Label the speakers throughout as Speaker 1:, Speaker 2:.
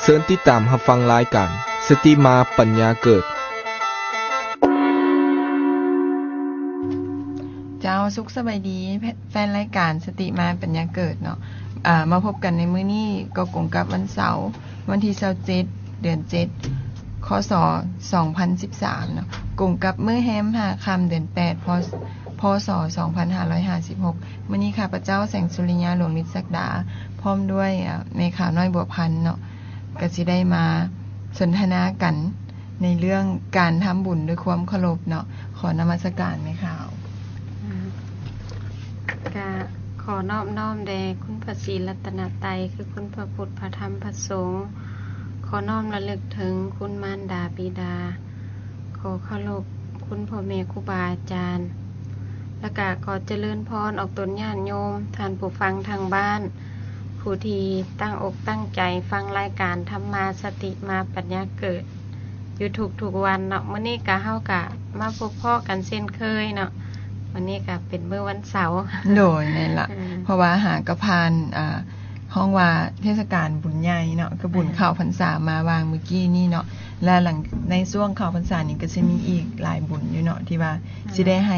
Speaker 1: เชิญติดตามรับฟังรายการสติมาปัญญาเกิด
Speaker 2: เจ้าสุขสบายดีแฟนรายการสติมาปัญญาเกิดเนาะมาพบกันในมื้อนี้ก็กงกับวันเสาร์วันที่27เดือน7คศ2013เนาะกงกับมื้อแฮม5ค่ำเดือน8พศ2556มื้อนี้ข้าพเจ้าแสงสุริยาหลวงฤทธิ์ศักดาพร้อมด้วยแม่ข่าวน้อยบัวพันธ์เนาะก็สิได้มาสนทนากันในเรื่องการทำบุญด้วยความเคารพเนาะขอนมัสการแม่ข่าว
Speaker 3: ก็ขอนอบน้อมแด่คุณพระศรีรัตนตรัยคือคุณพระพุทธพระธรรมพระสงฆ์ขอน้อมระลึกถึงคุณมารดาบิดาขอเคารพคุณพ่อแม่ครูบาอาจารย์แล้วก็ขอเจริญพรออกตนญาติโยมท่านผู้ฟังทางบ้านผู้ที่ตั้งอกตั้งใจฟังรายการธรรมาสติมาปัญญาเกิดอยู่ทุกวันเนาะมื้อนี้ก็เฮาก็มาพบพ่อกันเช่นเคยเนาะวันนี้ก็เป็นมื้อวันเสาร์
Speaker 2: โดยนั่นล่ะเพราะว่าหากระพานห้องว่าเทศกาลบุญใหญ่เนาะคือบุญเข้าพรรษามาวางเมื่อกี้นี่เนาะและหลังในช่วงเข้าพรรษานี่ก็สิมีอีกหลายบุญอยู่เนาะที่ว่าสิได้ให้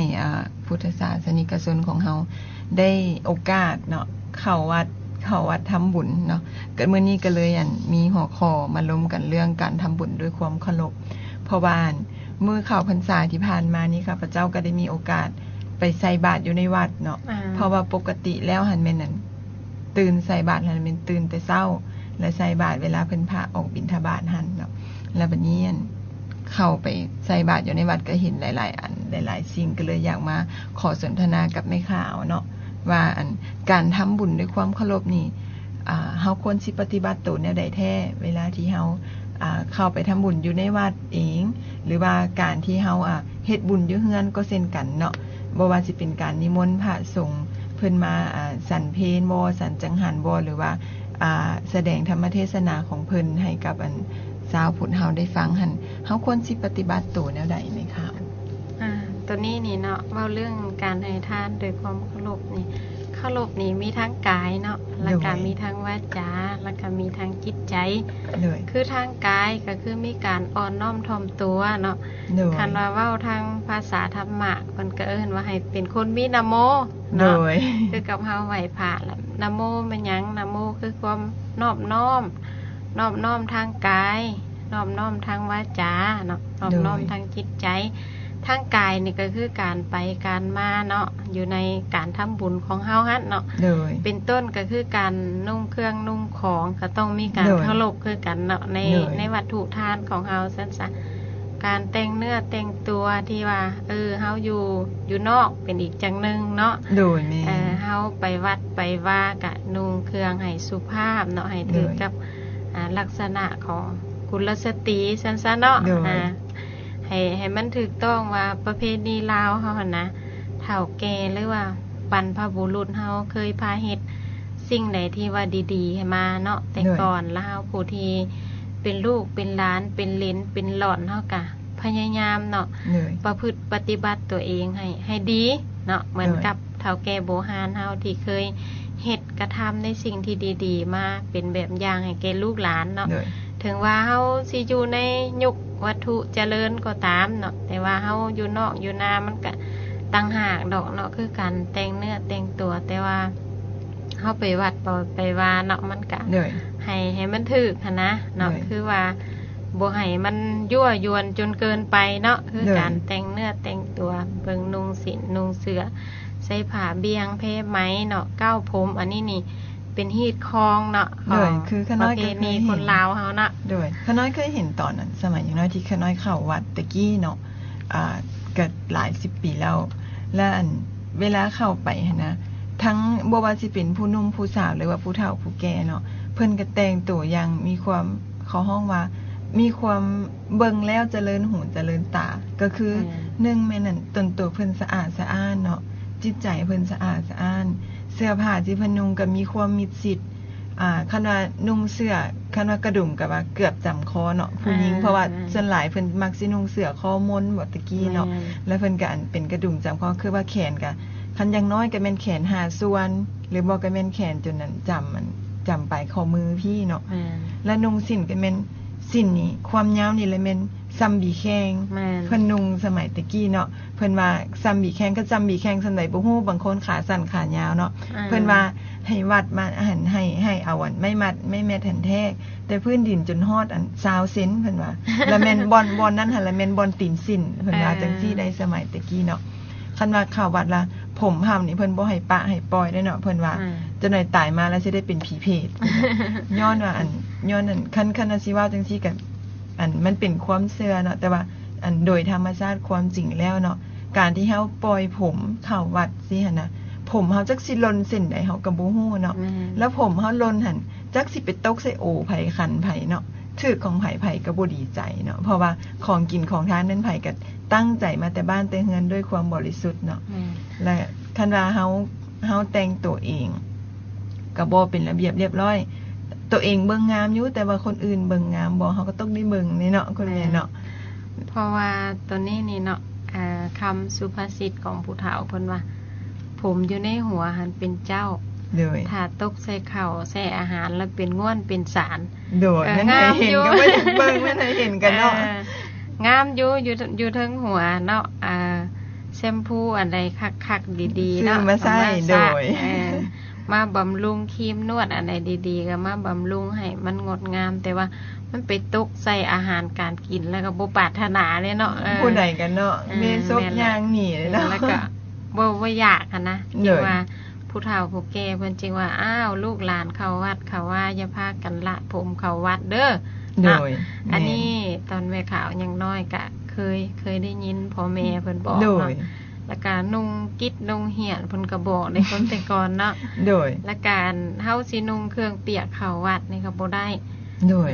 Speaker 2: พุทธศาสนิกชนของเฮาได้โอกาสเนาะเข้าวัดทำบุญเนาะก็มื้อนี้ก็เลยมีหัวข้อมาล้มกันเรื่องการทำบุญด้วยความเคารพเพราะว่ามื้อเข้าพรรษาที่ผ่านมานี้ข้าพเจ้าก็ได้มีโอกาสไปใส่บาตรอยู่ในวัดเนาะเพราะว่าปกติแล้วหันแม่นนั่นตื่นใส่บาตรหันแม่นตื่นแต่เช้าและใส่บาตรเวลาเพิ่นพาออกบิณฑบาตหันเนาะแล้วบัดนี้เข้าไปใส่บาตรอยู่ในวัดก็เห็นหลายๆอันหลายๆสิ่งก็เลยอยากมาขอสนทนากับแม่ข่าวเนาะว่าการทำบุญด้วยความเคารพนี่เฮาควรสิปฏิบัติตัวแนวใดแท้เวลาที่เฮาเข้าไปทำบุญอยู่ในวัดเองหรือว่าการที่เฮาเฮ็ดบุญอยู่เฮือนก็เช่นกันเนาะบ่ว่าสิเป็นการนิมนต์พระสงฆ์เพิ่นมาสันเพลบ่สันจังหันบ่หรือว่าแสดงธรรมเทศนาของเพิ่นให้กับชาวพุทธเฮาได้ฟังหั่นเฮาควรสิปฏิบัติตัวแนวใดไหมคะ
Speaker 3: ตัวนี้นี่เนาะเว้าเรื่องการให้ทานโดยความเคารพนี่เคารพนี่มีทั้งกายเนาะแล้วก็มีทั้งวาจาแล้วก็มีทั้งจิตใจคือทางกายก็คือมีการอ่อนน้อมถ่อมตัวเนาะคันว่าเว้าทางภาษาธรรมะเพิ่นก็เอิ้นว่าให้เป็นคนมีนะโมเนาะคือกับเฮาไหว้พระล่ะนะโมมันหยังนะโมคือความนอบน้อมทางกายนอบน้อมทางวาจาเนาะนอบน้อมทางจิตใจทางกายนี่ก็คือการไปการมาเนาะอยู่ในการทำบุญของเฮาหั่นเนาะเป็นต้นก็คือการนุ่งเครื่องนุ่งของก็ต้องมีการเคารพคือกันเนาะในวัตถุทานของเฮาซั่นซะการแต่งเนื้อแต่งตัวที่ว่าเฮาอยู่นอกเป็นอีกจังนึงเนาะเฮาไปวัดไปว่าก็นุ่งเครื่องให้สุภาพเนาะให้ถือกับลักษณะของกุลสตรีซั่นซะเนาะให้มันถูกต้องว่าประเพณีลาวเฮาหั่นนะเฒ่าแก่หรือว่าบรรพบุรุษเฮาเคยพาเฮ็ดสิ่งใดที่ว่าดีๆให้มาเนาะแต่ก่อนแล้วเฮาผู้ที่เป็นลูกเป็นหลานเป็นเหลนเป็นหลอนเฮาก็พยายามเนาะประพฤติปฏิบัติตัวเองให้ดีเนาะเหมือนกับเฒ่าแก่โบราณเฮาที่เคยเฮ็ดกระทำในสิ่งที่ดีๆมาเป็นแบบอย่างให้แก่ลูกหลานเนาะถึงว่าเฮาสิอยู่ในยุควัตถุเจริญก็ตามเนาะแต่ว่าเฮาอยู่นอกอยู่นามันก็ต่างหากดอกเนาะคือการแต่งเนื้อแต่งตัวแต่ว่าเฮาไปวัดไปว่าเนาะมันก็ให้มันถูกหั่นนะเนาะคือว่าบ่ให้มันยั่วยวนจนเกินไปเนาะคือการแต่งเนื้อแต่งตัวเบิ่งนุ่งสินนุ่งเสื้อใส่ผ้าเบียงเพไหมเนาะก้าวผมอันนี้นี่เป็นฮีดคองเนาะ
Speaker 2: คือขน้อยก็เคย
Speaker 3: คนลาวเฮาเนาะ
Speaker 2: ขน้อยเคยเห็นตอนนั้นสมัยอย่างน้อยที่ขน้อยเข้าวัดตะกี้เนาะก็หลาย10 ปีแล้วและเวลาเข้าไปนะทั้งบ่ว่าสิเป็นผู้หนุ่มผู้สาวหรือว่าผู้เฒ่าผู้แก่เนาะเพิ่นก็แต่งตัวอย่างมีความเขาห้องว่ามีความเบิ่งแล้วเจริญหูเจริญตาก็คือ1แม่นั่นตนตัวเพิ่นสะอาดสะอ้านเนาะจิตใจเพิ่นสะอาดสะอ้านเสื้อผ้าที่เพิ่นนุ่งก็มีความมิดชิดคันว่านุ่งเสื้อคันว่ากระดุมก็ว่าเกือบจำคอเนาะผู้หญิงเพราะว่าส่วนหลายเพิ่นมักสินุ่งเสื้อคอมนบ่ตะกี้เนาะแล้วเพิ่นก็เป็นกระดุมจำคอคือว่าแขนก็คันอย่างน้อยก็แม่นแขน5ส่วนหรือบ่ก็แม่นแขนจนนั้นจำมัน จำปลายข้อมือพี่เนาะ
Speaker 3: แม่น
Speaker 2: และนุ่งสิ้นก็แม่นสิ้นนี่ความยาวนี่เลยแม่นซ้ำบีแข้ง
Speaker 3: แม่น
Speaker 2: เพิ่นนุ่งสมัยตะกี้เนาะเพิ่นว่าซ้ำบีแข้งก็ซ้ำบีแข้งสำใดบ่ฮู้บางคนขาสั้นขายาวเนาะเพิ่นว่าให้วัดมาหันให้เอาอันไม่มัดไม่แม่ทันแทกแต่พื้นดินจนฮอดอัน20เซนเพิ่นว่า แล้วแม่นบอนนั้นหั่นละแม่นบอนตีนสิ้นเพิ่นว่าจังซี่ได้สมัยตะกี้เนาะคันว่าเข้าวัดละผมห้ามนี่เพิ่นบ่ให้ปะให้ปล่อยได้เนาะเพิ่นว่าจะหน่อยตายมาแล้วสิได้เป็นผีเพศ ย้อนว่าอันคันสิว่าจังซี่ก็อันมันเป็นความเชื่อเนาะแต่ว่าอันโดยธรรมชาติความจริงแล้วเนาะการที่เฮาปล่อยผมเข้าวัดสิหั่นน่ะผมเฮาจักสิหล่นเส้นใดเฮาก็บ่ฮู้เนาะแล้วผมเฮาหล่นหั่นจักสิไปตกใส่โอไผขันไผเนาะถือของไผก็บ่ดีใจเนาะเพราะว่าของกินของทานนั้นไผก็ตั้งใจมาแต่บ้านแต่เฮือนด้วยความบริสุทธิ์เนาะและคันว่าเฮาแต่งตัวเองก็บ่เป็นระเบียบเรียบร้อยตัวเองเบิ่งงามอยู่แต่ว่าคนอื่นเบิ่งงามบ่เฮาก็ต้องได้เบิ่งนี่เนาะคุณแม่เนาะ
Speaker 3: เพราะว่าตัวนี้นี่เนาะคำสุภาษิตของผู้เฒ่าเพิ่นว่า ผมอยู่ในหัวหันเป็นเจ้า
Speaker 2: โดย
Speaker 3: ถ้าตกใส่ข้าวใส่อาหารแล้วเป็นง่วนเป็นสาร
Speaker 2: โดยนั่นให้เห็นก็ไม่ได้เบิ่งนั่นให้เห็นกันเนาะ
Speaker 3: งามอยู่ทั้งหัวเนาะแชมพูอันใดคักๆดีๆเนาะ
Speaker 2: ซื้อมาใส่โดย
Speaker 3: มาบำรุงครีมนวดอันใดดีๆก็มาบำรุงให้มันงดงาม แต่ว่ามันไปตกใส่อาหารการกินแล้วก็บ่ปรารถนาเลยเนาะ
Speaker 2: ผู้ใดกันเนาะเมซบยางหนีเลยเนาะ
Speaker 3: แล้วก็บ่อยากอะนะ
Speaker 2: โด
Speaker 3: จึง
Speaker 2: ย
Speaker 3: ว่าผู้เฒ่าผู้แก่เพิ่นจึงว่าอ้าวลูกหลานเข้าวัดเขาว่าอย่าพากันละผมเข้าวัดเด้อ
Speaker 2: โด
Speaker 3: เนาะ
Speaker 2: ย
Speaker 3: อันนี้ตอนแม่ขาวยังน้อยก็เคยได้ยินพ่อแม่เพิ่นบอก
Speaker 2: โดย
Speaker 3: เนาะแล้วก็นุ่งกิจนุ่งเหียนเพิ่นก็บอกในคนแต่ก่อนเนาะ
Speaker 2: โดย
Speaker 3: และการเฮาสินุ่งเครื่องเปียกเข้าวัดนี่ก็บ่ได้
Speaker 2: โดย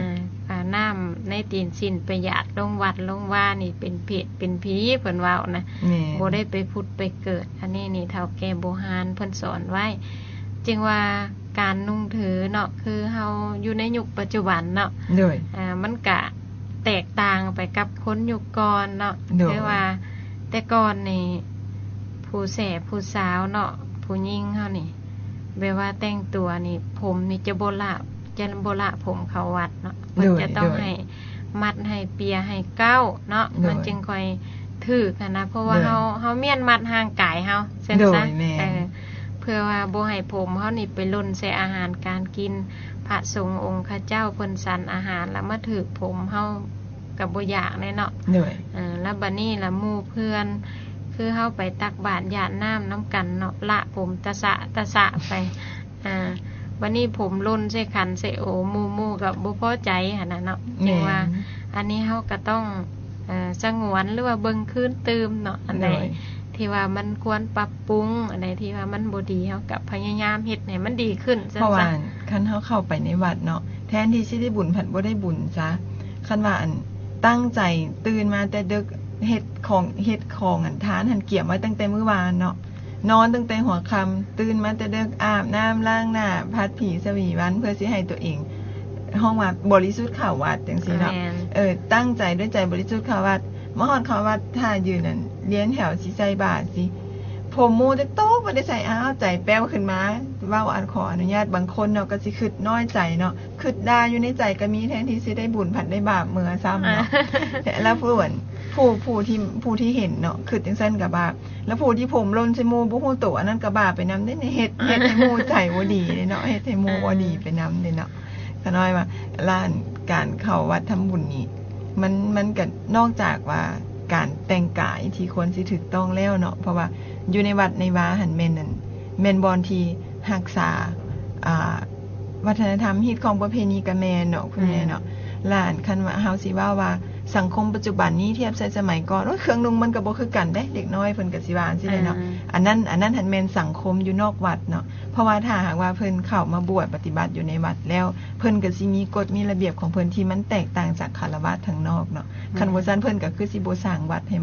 Speaker 3: น้ำในตีนสินไปหยาดลงวัดลงว่านี่เป็นเพศเป็นผีเพิ่นเว้านะ
Speaker 2: แม่
Speaker 3: บ่ได้ไปพุดไปเกิด อันนี้นี่เฒ่าแก่โบราณเพิ่นสอนไว้ จึงว่าการนุ่งถือเนาะคือเฮาอยู่ในยุคปัจจุบันเนาะ
Speaker 2: โดย
Speaker 3: มันก็แตกต่างไปกับคนยุคก่อนเนาะ
Speaker 2: โดย
Speaker 3: คือว่าแต่ก่อนนี่ผู้แสบผู้สาวเนาะผู้หญิงเฮานี่แบบว่าแต่งตัวนี่ผมนี่จะบ่ละผมเข้าวัดเนาะเพิ่นจะต้องให้มัดให้เปียให้เก้าเนาะมันจึงค่อยถือกันนะเพราะว่าเฮาเมียนมัดห่างกายเฮาเส้น
Speaker 2: โด
Speaker 3: ซะ
Speaker 2: ยแม่
Speaker 3: เพื่อว่าบ่ให้ผมเฮานี่ไปล่นใส่อาหารการกินพระสงฆ์องค์ข้าเจ้าเพิ่นสรรอาหารแล้วมาถือผมเฮาก็บ่อยากแน่เนาะ
Speaker 2: โดย
Speaker 3: แล้วบัดนี้ละหมู่เพื่อนคือเฮาไปตักบาตรญาติน้ำน้ำกันเนาะละผมตะสะไปบัดนี้ผมล่นใส่ขันใส่โอหมู่ก็บ่พอใจหั่นน่ะเนาะจึงว่า อันนี้เฮาก็ต้องสงวนหรือว่าเบิ่งคืนตื่มเนาะอันใด
Speaker 2: โดย
Speaker 3: ที่ว่ามันควรปรับปรุงอันใดที่ว่ามันบ่ดีเฮาก็พยายามเฮ็ดให้มันดีขึ้นซะ
Speaker 2: เพราะว่าคันเฮาเข้าไปในวัดเนาะแทนที่สิได้บุญผัดบ่ได้บุญจ้ะคันว่าอันตั้งใจตื่นมาแต่ดึกเฮ็ดของอันทานหันเกี่ยมไว้ตั้งแต่มื้อวานเนาะนอนตั้งแต่หัวค่ำตื่นมาแต่ดึกอาบน้ำล้างหน้าพัดผีสวีวันเพื่อสิให้ตัวเอง ห้องวัดบริสุทธิ์เข้าวัดจังซี่เนาะ
Speaker 3: แม่น
Speaker 2: ตั้งใจด้วยใจบริสุทธิ์เข้าวัดมาฮอดเข้าวัดถ้ายืนนั่นเลี้ยนแถวสิใส่บาตรสิผมมูจักโตบ่ได้ใส่อ้าวใจแป้วขึ้นมาเว้าอันขออนุญาตบางคนเนาะก็สิคิดน้อยใจเนาะคิดด่าอยู่ในใจก็มีแทนที่สิได้บุญผัดได้บาปเมื่อซ้ำเนาะ แล้วผู้ที่เห็นเนาะคิดจังซั่นก็บาปแล้วผู้ที่ผมลนใส่หมู่บ่ฮู้ตัวอันนั้นก็บาปไปนำได้ในเฮ็ดให้หมู่ใจบ่ดีเด้เนาะเฮ็ดให้หมู่บ่ดีไปนำเด้เนาะก็น้อยว่าล้านการเข้าวัดทำบุญนี่มันก็นอกจากว่าการแต่งกายที่ควรสิถูกต้องแล้วเนาะเพราะว่าอยู่ในวัดในวาหันแม่นนั่นแม่นบ่อนที่รักษาวัฒนธรรมฮิตของประเพณีก็แม่นเนาะคุณแม่เนาะล้านคันว่าเฮาสิว่าสังคมปัจจุบันนี้เทียบใส่สมัยก่อนเครื่องนุ่งมันก็บ่คือกันเด้เด็กน้อยเพิ่นก็สิว่าจังซี่เนาะอันนั้นหันแม่นสังคมอยู่นอกวัดเนาะเพราะว่าถ้าหากว่าเพิ่นเข้ามาบวชปฏิบัติอยู่ในวัดแล้วเพิ่นก็สิมีกฎมีระเบียบของเพิ่นที่มันแตกต่างจากฆราวาสทางนอกเนาะคันบ่ซั่นเพิ่นก็คือสิบ่สร้างวัดให้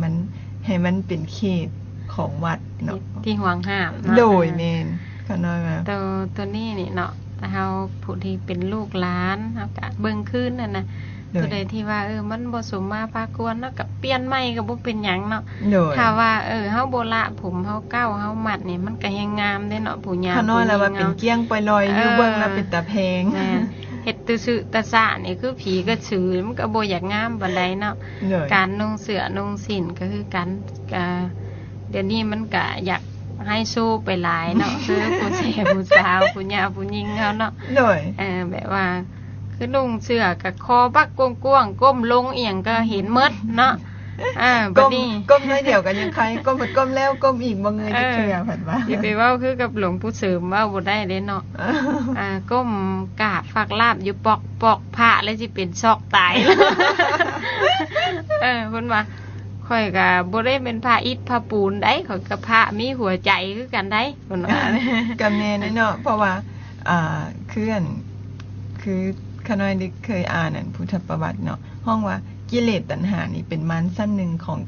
Speaker 2: มันเป็นเขตของวัดเนาะ
Speaker 3: ที่ห่วงห้ามเนาะ
Speaker 2: โดยแม่นก็น้อยว่า
Speaker 3: ตัวนี้นี่เนาะแต่เฮาผู้ที่เป็นลูกหลานเฮาก็เบิ่งคืนนั่นน่ะ ผู้ใดที่ว่ามันบ่สมมาพากวนเนาะก็เปลี่ยนใหม่ก็บ่เป็นหยังเนาะ
Speaker 2: โดย
Speaker 3: ถ้าว่าเฮาบ่ละผมเฮาเก้าเฮามัดนี่มันก็แฮงงามได้เนาะผู้หญิง
Speaker 2: ข้าน้อยแล้วว่าเป็นเกี้ยงปล่อยลอยอยู่เบิ่งแล้วเป็นตาแพง
Speaker 3: แม่นเฮ็ดตื้อซื่อตาสะนี่คือผีก็ชื่อมันก็บ่อยากงามปานใดเนาะ
Speaker 2: โดย
Speaker 3: การนุ่งเสื้อนุ่งสิ้นก็คือการเดี๋ยวนี้มันก็อยากให้สู้ไปหลายเนาะ คือผู้ชายผู้สาวผู้หญิงผู้หญิงเฮาเนาะ
Speaker 2: โดย
Speaker 3: แบบว่าคือนุ่งเสื้อกับคอบักกว้างๆก้มลงเอียงก็เห็นหมดเนาะบัดนี้
Speaker 2: ก้มน้อยเดียวกันยังใครก้มก้มแล้วก้มอีกบ่เงยจะเชื่อผัดว่า
Speaker 3: อย่าไปเว้าคือกับหลวงปู่เสริมเว้าบ่ได้เด้เนาะก้มกราบฝักลาบอยู่ปอกพระแล้วสิเป็นซอกตาย เพิ่นว่าข่อยก็บ่ได้เป็นพระอิฐพระปูนได้ข่อยก็พระมีหัวใจคือกันได้เพิ่นว่า
Speaker 2: กับแน่เนาะเพราะว่าคือขน้อยได้เคยอ่านอันพุทธประวัติเนาะห้องว่ากิเลสตัณหานี่เป็นมารสั้นหนึ่งของ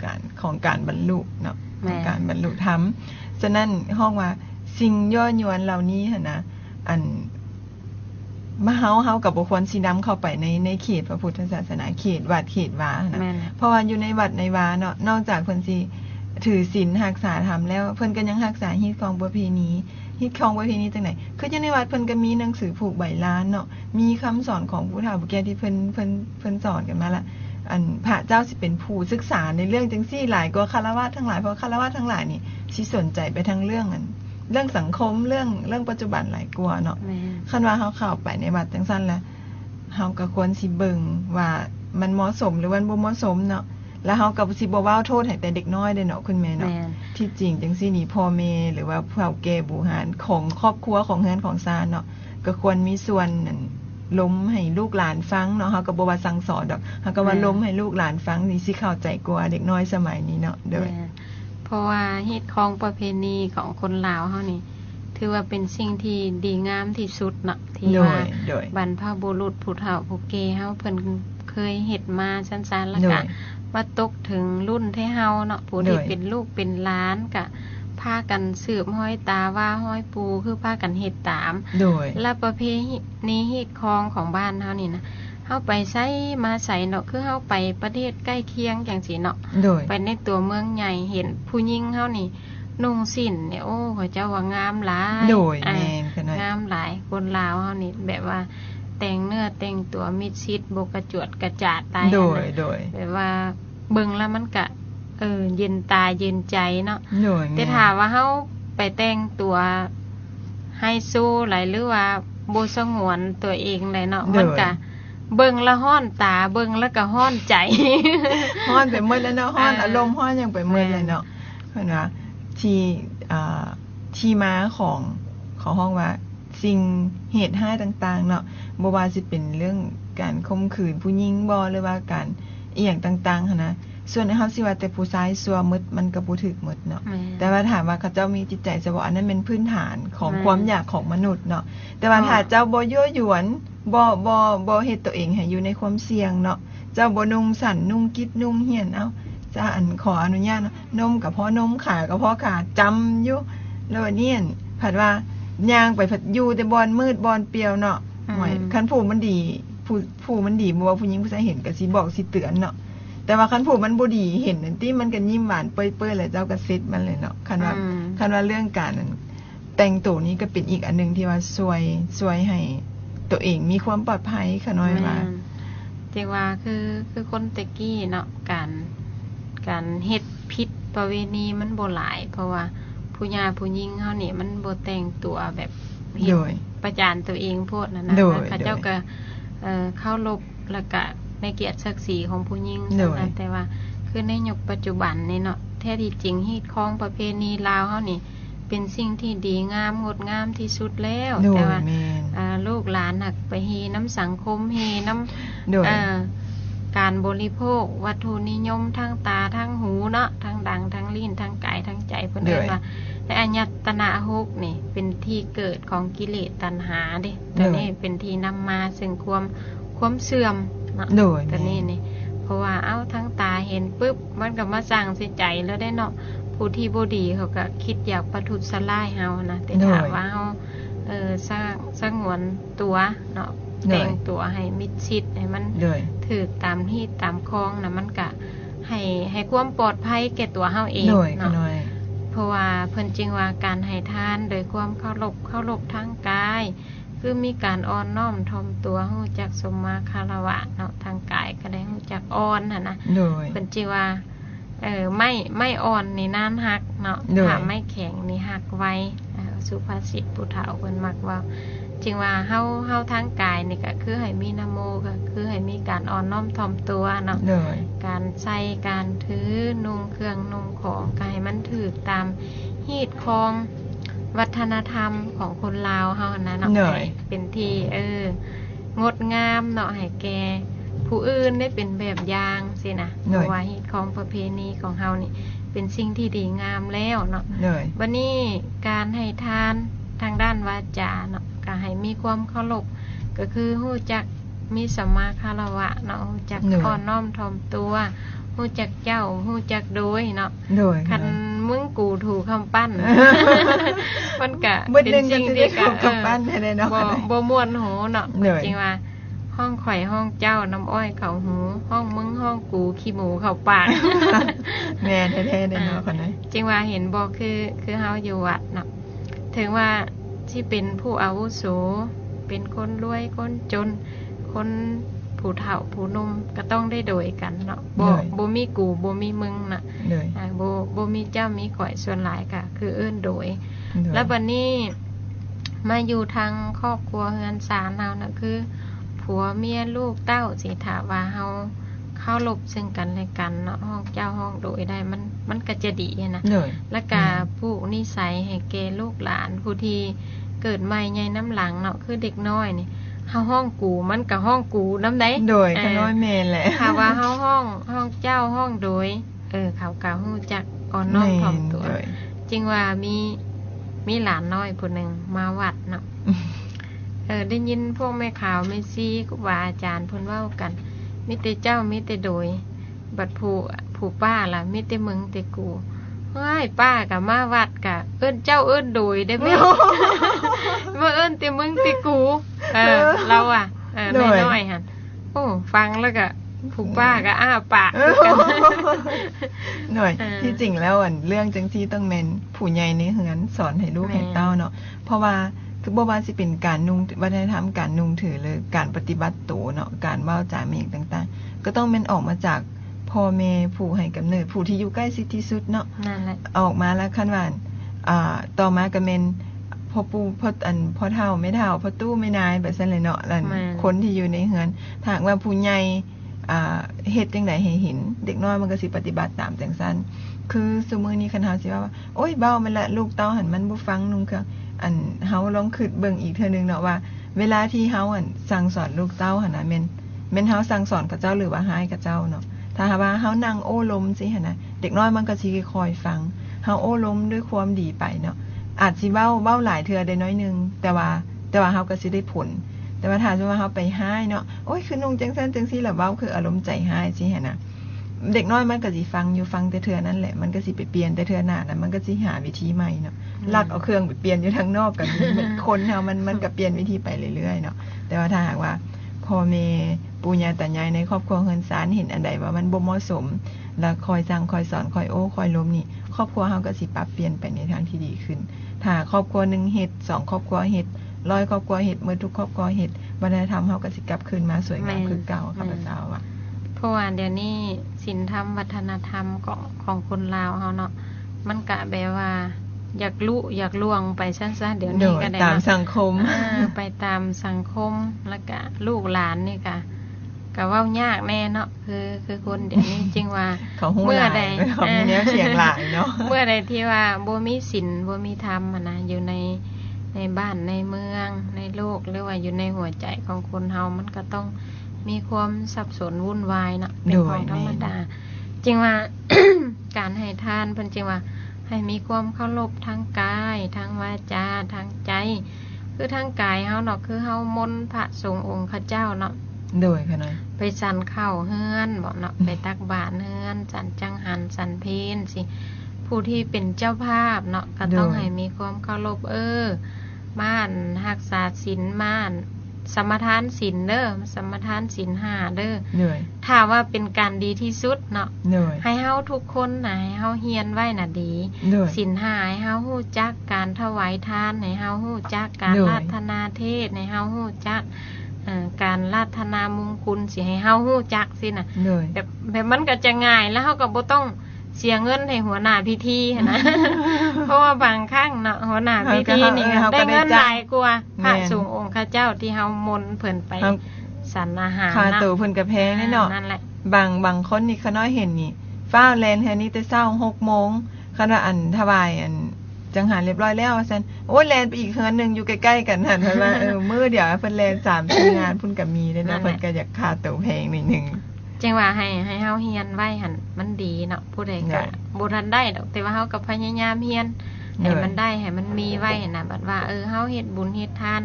Speaker 2: การบรรลุเนาะของการบรรลุธรรมฉะนั้นห้องว่าสิ่งย่อยวนเหล่านี้หั่นนะอันมาเฮากับบุคคลสินำเข้าไปในเขตพระพุทธศาสนาเขตวัดเขตวานะเพราะว่าอยู่ในวัดในวาเนาะนอกจากเพิ่นสิถือศีลรักษาธรรมแล้วเพิ่นก็ยังรักษาฮีตของประเพณีฮิตของประเพณีจังไหนคืออยู่ในวัดเพิ่นก็มีหนังสือผูกใบลานเนาะมีคำสอนของผู้เฒ่าผู้แก่ที่เพิ่นสอนกันมาละอันพระเจ้าสิเป็นผู้ศึกษาในเรื่องจังซี่หลายกว่าคฤหัสถ์ทั้งหลายเพราะคฤหัสถ์ทั้งหลายนี่สิสนใจไปทั้งเรื่องสังคมเรื่องปัจจุบันหลายกว่าเนาะคันว่าเฮาเข้าไปในวัดจังซั่นแล้วเฮาก็ควรสิเบิ่งว่ามันเหมาะสมหรือว่าบ่เหมาะสมเนาะแล้วเฮาก็สิบ่เว้าโทษให้แต่เด็กน้อยเด้เนาะคุณแม่เนาะที่จริงจังซี่นี่พ่อแม่หรือว่าผู้แก่บูหารของครอบครัวของเฮือนของซานเนาะก็ควรมีส่วนนั่นล้มให้ลูกหลานฟังเนาะเฮาก็บ่ว่าสั่งสอนดอกเฮาก็ว่าล้มให้ลูกหลานฟังนี่สิเข้าใจกว่าเด็กน้อยสมัยนี้เนาะเด้อ
Speaker 3: เพราะว่าฮีตของประเพณีของคนลาวเฮานี่ถือว่าเป็นสิ่งที่ดีงามที่สุดเนาะที่ว่าบรรพบุรุษผู้เฒ่าผู้แก่เฮาเพิ่นเคยเฮ็ดมาซั่นๆแล้วก็มาตกถึงรุ่นที่เฮาเนาะผู้ที่เป็นลูกเป็นหลานก็พากันสืบห้อยตาว่าห้อยปูคือพากันเฮ็ดตามและประเพณีฮีตของบ้านเฮานี่นะเฮาไปไสมาไสเนาะคือเฮาไปประเทศใกล้เคียงจังซี่เนาะไปในตัวเมืองใหญ่เห็นผู้หญิงเฮานี่นุ่งสิ้นเนี่ยโอ้เขาเจ้าว่างามหลายงามหลายคนลาวเฮานี่แบบว่าแต่งเนื้อแต่งตัวมิดชิดบ่กระจวดกระจาดตายแบบว่าเบิ่งแล้วมันก็เย็นตาเย็นใจเนาะแต่ถามว่าเฮาไปแต่งตัวไฮโซหลายหรือว่าบ่สงวนตัวเองได้เนาะมันก็เบิ่งละฮ้อนตาเบิ่งแล้วก็ฮ้อนใจ
Speaker 2: ฮ้อนไปหมดแล้วเนาะฮ้อนอารมณ์ฮ้อนยังไปหมดเลยเนาะเพิ่นว่าที่มาของห้องว่าสิ่งเหตุให้ต่างๆเนาะบ่ว่าสิเป็นเรื่องการข่มขืนผู้หญิงบ่หรือว่าการอีหยังต่างๆหั่นนะส่วนเฮาสิว่าแต่ผู้ชายซัวหมดมันก็บ่ถูกหมดเนาะแต่ว่าถามว่าเขาเจ้ามีจิตใจซะบ่อันนั้นเป็นพื้นฐานของความอยากของมนุษย์เนาะแต่ว่าถ้าเจ้าบ่ยั่วยวนบ่เฮ็ดตัวเองให้อยู่ในความเสี่ยงเนาะเจ้าบ่นุ่งสั้นนุ่งกิ๊ดนุ่งเหียนจะขออนุญาตนมกับพ่อนมขากับพ่อขาจำอยู่แล้วเนี่ยผัดว่าย่างไปผัดอยู่แต่บอนมืดบอนเปียวเนาะหวยคันผู้มันดีผู้มันดีบ่ว่าผู้หญิงผู้ชายเห็นก็สิบอกสิเตือนเนาะแต่ว่าคันผู้มันบ่ดีเห็นนั่นติมันก็ยิ้มหวานเปื้อยๆแล้วเจ้าก็เซ็ตมันเลยเนาะคันว่าเรื่องการนั้นแต่งตัวนี้ก็เป็นอีกอันนึงที่ว่าช่วยให้ตัวเองมีความปลอดภัยค่ะน้อยว่า
Speaker 3: ที่ว่าคือคนตะกี้เนาะการเฮ็ดผิดประเวณีมันบ่หลายเพราะว่าผู้หญิงเฮานี่มันบ่แต่งตัวแบบเฮ็ดประจานตัวเองโพดนั่นน่ะเขาเจ้าก็เข้ารบแล้วก็ในเกียรติศักดิ์ศรีของผู้หญิงซั่นแต่ว่าคือในยุคปัจจุบันนี่เนาะแท้ที่จริงฮีตของประเพณีลาวเฮานี่เป็นสิ่งที่ดีงามงดงามที่สุดแล้วแต่ว่าลูกหลานหักไปเฮน้ำสังคมเฮน้ำการบริโภควัตถุนิยมทั้งตาทั้งหูเนาะทั้งดังทั้งลิ้นทั้งกายทั้งใจเพิ่นเรียกว่าในอายตนะหกนี่เป็นที่เกิดของกิเลสตัณหาเด้ตัวนี้เป็นที่นำมาซึ่งความเสื่อมเนาะตัวนี้นี่เพราะว่าทั้งตาเห็นปุ๊บมันก็มาสั่งใส่ใจแล้วได้เนาะผู้ที่บ่ดีเขาก็คิดอยากประทุษร้ายเฮานะแต่ถามว่าเฮาสงวนตัวเนาะ แต่งตัวให้มิดชิดให้มัน
Speaker 2: โดย
Speaker 3: ถูกตามที่ตามคลองน่ะมันก็ให้ความปลอดภัยแก่ตัวเฮาเอง
Speaker 2: โดย
Speaker 3: เนาะ
Speaker 2: น้อย
Speaker 3: เพราะว่าเพิ่นจึงว่าการให้ทานโดยความเคารพทางกายคือมีการอ่อนน้อมถ่อมตัวรู้จักสมมาคารวะเนาะทางกายก็ได้รู้จักอ่อนหั่นนะ
Speaker 2: โดย
Speaker 3: เพิ่นจึงว่าไม่อ่อนนี่นานหักเนาะ
Speaker 2: โดย
Speaker 3: ถ้าไม่แข็งนี่หักไวสุภาษิตผู้เฒ่าเพิ่นมักว่าจึงว่าเฮาทางกายนี่ก็คือให้มีนะโมก็คือให้มีการอ่อนน้อมถ่อมตัวเนาะ
Speaker 2: โดย
Speaker 3: การใส่การถือนุ่งเครื่องนุ่งของก็ให้มันถือตามฮีตของวัฒนธรรมของคนลาวเฮานะเนาะ
Speaker 2: หน่อย
Speaker 3: ให้เป็นที่งดงามเนาะให้แก่ผู้อื่นได้เป็นแบบอย่างสินะเพราะว่าฮีตของประเพณีของเฮานี่เป็นสิ่งที่ดีงามแล้วเนาะ
Speaker 2: โดย
Speaker 3: วันนี้การให้ทานทางด้านวาจาเนาะก็ให้มีความเคารพก็คือฮู้จักมีสัมมาคารวะเนาะฮู้จัก
Speaker 2: หน่อย
Speaker 3: อ่อนน้อมถ่อมตัวฮู้จักเจ้าฮู้จักโดยเนาะ
Speaker 2: โดย
Speaker 3: คันมึงกูถูกคำปั้น มันก็
Speaker 2: เบิด
Speaker 3: เป็น
Speaker 2: หนึงก็
Speaker 3: สิ่ง
Speaker 2: สิ
Speaker 3: ที่
Speaker 2: ได้เข้ากับบ้านได้เนาะ
Speaker 3: บ่ม่วนหูเนาะ
Speaker 2: หน่อย
Speaker 3: จริงว่า ห้องข่อยห้องเจ้าน้ำอ้อยเข้าหู ห้องมึงห้องกูขี้หมูเข้าปาก
Speaker 2: แม่แท้ๆได้เนาะคนนั้น
Speaker 3: จริงว่าเห็นบ่คือเฮาอยู่วัดเนาะถึงว่าที่เป็นผู้อาวุโสเป็นคนรวยคนจน คนผู้เฒ่าผู้หนุ่มก็ต้องได้โดยกันเนาะบ่มีกูบ่มีมึงน่ะ
Speaker 2: โดย
Speaker 3: บ่มีเจ้ามีข่อยส่วนหลายก็คือเอิ้นโดย
Speaker 2: โดย
Speaker 3: แล้วบัดนี้มาอยู่ทางครอบครัวเฮือนศาลเฮาน่ะคือผัวเมียลูกเต้าสิถ้าว่าเฮาเคารพซึ่งกันและกันเนาะห้องเจ้าห้องโดยได้มันก็จะดีนะ
Speaker 2: โดย
Speaker 3: แล้วก็ปลูกนิสัยให้แก่ลูกหลานผู้ที่เกิดใหม่ใหญ่น้ำหลังเนาะคือเด็กน้อยนี่เฮาห้องกูมันก็ห้องกูน้ำใด
Speaker 2: โดยขน้อยแม่นแหละ
Speaker 3: ถ้าว่าเฮาห้องเจ้าห้องโดยเขาก็ฮู้จักอ่อนน้อมถ่อมตัว
Speaker 2: โดย
Speaker 3: จริงว่ามีหลานน้อยผู้หนึงมาวัดเนาะได้ยินพวกแม่ข่าวแม่ซีครูบาอาจารย์เพิ่นเว้ากันมีแต่เจ้ามีแต่โดย บัดผู้ป้าล่ะมีแต่มึงแต่กูเฮ้ยป้ากับมาวัดกะเอิ้นเจ้าเอิ้นโดยได้ไหม ว่าเอิ้นแต่มึงแต่กูเราอ่ะน้อยๆหั่นโอ้ฟังแล้วก็ผู้ป้าก็อ้าปากคือกัน
Speaker 2: หน่อย
Speaker 3: เออ
Speaker 2: ที่จริงแล้วเรื่องจังซี่ต้องแม่นผู้ใหญ่ในเฮือนสอนให้ลูก
Speaker 3: แม่
Speaker 2: ให้เต้าเนาะเพราะว่าคือบ่ว่าสิเป็นการนุ่งวัฒนธรรมการนุ่งถือหรือการปฏิบัติตัวเนาะการเว้าจาเมกต่างๆ ก็ต้องแม่นออกมาจากพ่อแม่ผู้ให้กำเนิดผู้ที่อยู่ใกล้ชิดที่สุดเนาะ
Speaker 3: นั่นแหละ
Speaker 2: ออกมาแล้วคันว่าต่อมาก็แม่นพ่อปู่พ่อเฒ่าแม่เฒ่าพ่อตู้แม่นายแบบซั่นเลยเนาะแล้ว
Speaker 3: แม่น
Speaker 2: คนที่อยู่ในเฮือนถ้าหากว่าผู้ใหญ่เฮ็ดจังไดให้เห็น เด็กน้อยมันก็สิปฏิบัติตามจังซั่นคือซุมื้อนี้คันเฮาสิว่าโอ๊ยเบ้ามันละลูกเต้าหันมันบ่ฟังนุ่งเครื่องเฮาลองคิดเบิ่งอีกเทื่อนึงเนาะว่า เวลาที่เฮาสั่งสอนลูกเต้าหั่นน่ะแม่นเฮาสั่งสอนกับเจ้าหรือว่าให้กับเจ้าเนาะถ้าหากว่าเฮานั่งโอ้ลมสิหั่นน่ะเด็กน้อยมันก็สิคอยฟังเฮาโอ้ลมด้วยความดีไปเนาะอาจสิเว้าหลายเทื่อได้น้อยนึงแต่ว่าเฮาก็สิได้ผล แต่ว่าถ้าสมมุติว่าเฮาไปให้เนาะโอ๊ยคือนุ่งจังซั่นจังซี่ล่ะเว้าคืออารมณ์ใจให้สิหั่นน่ะเด็กน้อยมันก็สิฟังอยู่ฟังแต่เทื่อนั้นแหละมันก็สิไปเปลี่ยนแต่เทื่อหน้านั้นมันก็สิหาวิธีใหม่เนาะลักเอาเครื่องไปเปลี่ยนอยู่ทางนอกก็มีคนเฮามันก็เปลี่ยนวิธีไปเรื่อยๆเนาะแต่ว่าถ้าหากว่าพ่อแม่ปู่ย่าตายายในครอบครัวเฮือนศาลเห็นอันใดว่ามันบ่เหมาะสมแล้วคอยสั่งคอยสอนคอยโอ้คอยล้มนี่ครอบครัวเฮาก็สิปรับเปลี่ยนไปในทางที่ดีขึ้นถ้าครอบครัวหนึงเฮ็ด2ครอบครัวเฮ็ด100ครอบครัวเฮ็ดหมดทุกครอบครัวเฮ็ดวัฒนธรรมเฮาก็สิกลับคืนมาสวยงามคือเก่าค่ะพระเจ้าว่า
Speaker 3: เพราะว่าเดี๋ยวนี้ศีลธรรมวัฒนธรรมของคนลาวเฮาเนาะมันก็แบบว่าอยากลุอยากล่วงไปซั่นๆเดี๋ยวนี้ก็ได้
Speaker 2: ตาม
Speaker 3: เนาะ
Speaker 2: สังคม
Speaker 3: ไปตามสังคมแล้วก็ลูกหลานนี่ก็เว้ายากแน่เนาะคือคนเดี๋ยวนี้จริงว่า
Speaker 2: เขาฮู้
Speaker 3: เมื่อ
Speaker 2: หลาย
Speaker 3: ใด
Speaker 2: เขามีแนวเสียงหลายเนาะ
Speaker 3: เมื่อใดที่ว่าบ่มีศีลบ่มีธรรมอะนะอยู่ในบ้านในเมืองในโลกหรือว่าอยู่ในหัวใจของคนเฮามันก็ต้องมีความสับสนวุ่นวายเนาะเป็นของธรรมดาจริงว่า การให้ทานเพิ่นจริงว่าให้มีความเคารพทางกายทางวาจาทางใจ คือทางกายเฮาเนาะคือเฮามนต์พระสงฆ์องค์ข้าเจ้าเนาะ
Speaker 2: โดยค่ะน้อย
Speaker 3: ไปสั่นข้าวเฮือนบอกเนาะไปตักบาตรเฮือนสั่นจังหันสั่นเพนสิผู้ที่เป็นเจ้าภาพเนาะก็ต้องให้มีความเคารพม่านรักษาศีลม่าน สมทานศีลเด้อสมทานศีล5เด้อ
Speaker 2: เหนื่อย
Speaker 3: ถ้าว่าเป็นการดีที่สุดเนาะ
Speaker 2: เหนื่อย
Speaker 3: ให้เฮาทุกคนน่ะให้เฮาเฮียนไว้น่ะดี
Speaker 2: เหนื่อย
Speaker 3: ศีล5ให้เฮาฮู้จักการถวายทานให้เฮาฮู้จักการ
Speaker 2: เหนื่อย
Speaker 3: ราธนาเทศน์ให้เฮาฮู้จักการราธนามงคลสิให้เฮาฮู้จักสิน่ะ
Speaker 2: เหนื่อย
Speaker 3: แบบมันก็จะง่ายแล้วเฮาก็บ่ต้องเสียเงินให้หัวหน้าพิธีหั้นนะ เพราะว่าบางครั้งเนาะหัวหน้าพิธีนี่ก็
Speaker 2: เฮาก็
Speaker 3: ได้เงิน
Speaker 2: ได้จ้าง
Speaker 3: หลายกว่าพระ
Speaker 2: แม่น
Speaker 3: สงฆ์องค์ข้าเจ้าที่เฮามนต์เพิ่นไป
Speaker 2: เฮา
Speaker 3: สรรอาหาร
Speaker 2: ค่า
Speaker 3: นะ
Speaker 2: ตัวเพิ่นก็แพงแน่เนาะ
Speaker 3: นั่นแหละ
Speaker 2: บางคนนี่เขาน้อยเห็นนี่ฟ้าวแลนแค่นี้แต่เช้า6 โมงคันว่าอันถวายอันจังหารเรียบร้อยแล้วซั่นโอ้ยแลนไปอีกเฮือนนึงอยู่ใกล้ๆกันหั่นเพิ่นว่ามื้อเดียวเพิ่นแลน3-4 งานเพิ่นก็มีเด้เนาะเพิ่นก็อยากค่าตัวแพงนิดนึง
Speaker 3: จังว่าให้เฮาเฮียนไว้หั่นมันดีเนาะผู้ใด
Speaker 2: ได้
Speaker 3: ก็บ่ทันได้ดอกแต่ว่าเฮาก็พยายามเฮียน
Speaker 2: ได้
Speaker 3: ให้มันได้ให้มันมีไว้น่ะบัดว่าเฮาเฮ็ดบุญเฮ็ดทาน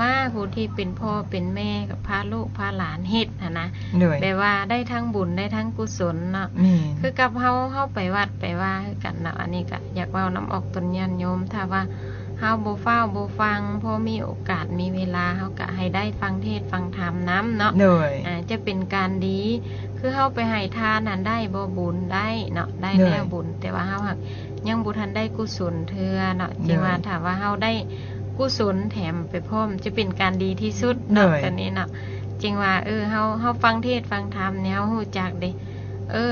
Speaker 3: มาผู้ที่เป็นพ่อเป็นแม่กับพาลูกพาหลานเฮ็ดหั่นนะ
Speaker 2: เหนื่อย
Speaker 3: แบบว่าได้ทั้งบุญได้ทั้งกุศลเนาะ
Speaker 2: แม่น
Speaker 3: คือกับเฮาไปวัดไปว่าคือกันเนาะอันนี้ก็อยากเว้าน้ำออกตนญาณโยมถ้าว่าเฮาบ่ฟ้าวบ่ฟังพอมีโอกาสมีเวลาเฮาก็ให้ได้ฟังเทศน์ฟังธรรมนำเนาะ
Speaker 2: เหนื่อย
Speaker 3: จะเป็นการดี คือเฮาไปให้ทานนั้นได้บ่บุญได้เนาะได้
Speaker 2: เหนื่
Speaker 3: แล้
Speaker 2: อยว
Speaker 3: บุญแต่ว่าเฮาหักยังบ่ทันได้กุศลเทื่อเนาะ
Speaker 2: เหนื่
Speaker 3: จึ
Speaker 2: อย
Speaker 3: งว่าถ้าว่าเฮาได้กุศลแถมไปพร้อมจะเป็นการดีที่สุด
Speaker 2: เหนื่
Speaker 3: เนาะ
Speaker 2: อย
Speaker 3: ตอนนี้เนาะจึงว่าเฮาฟังเทศน์ฟังธรรมเนี่ยเฮาฮู้จักเด้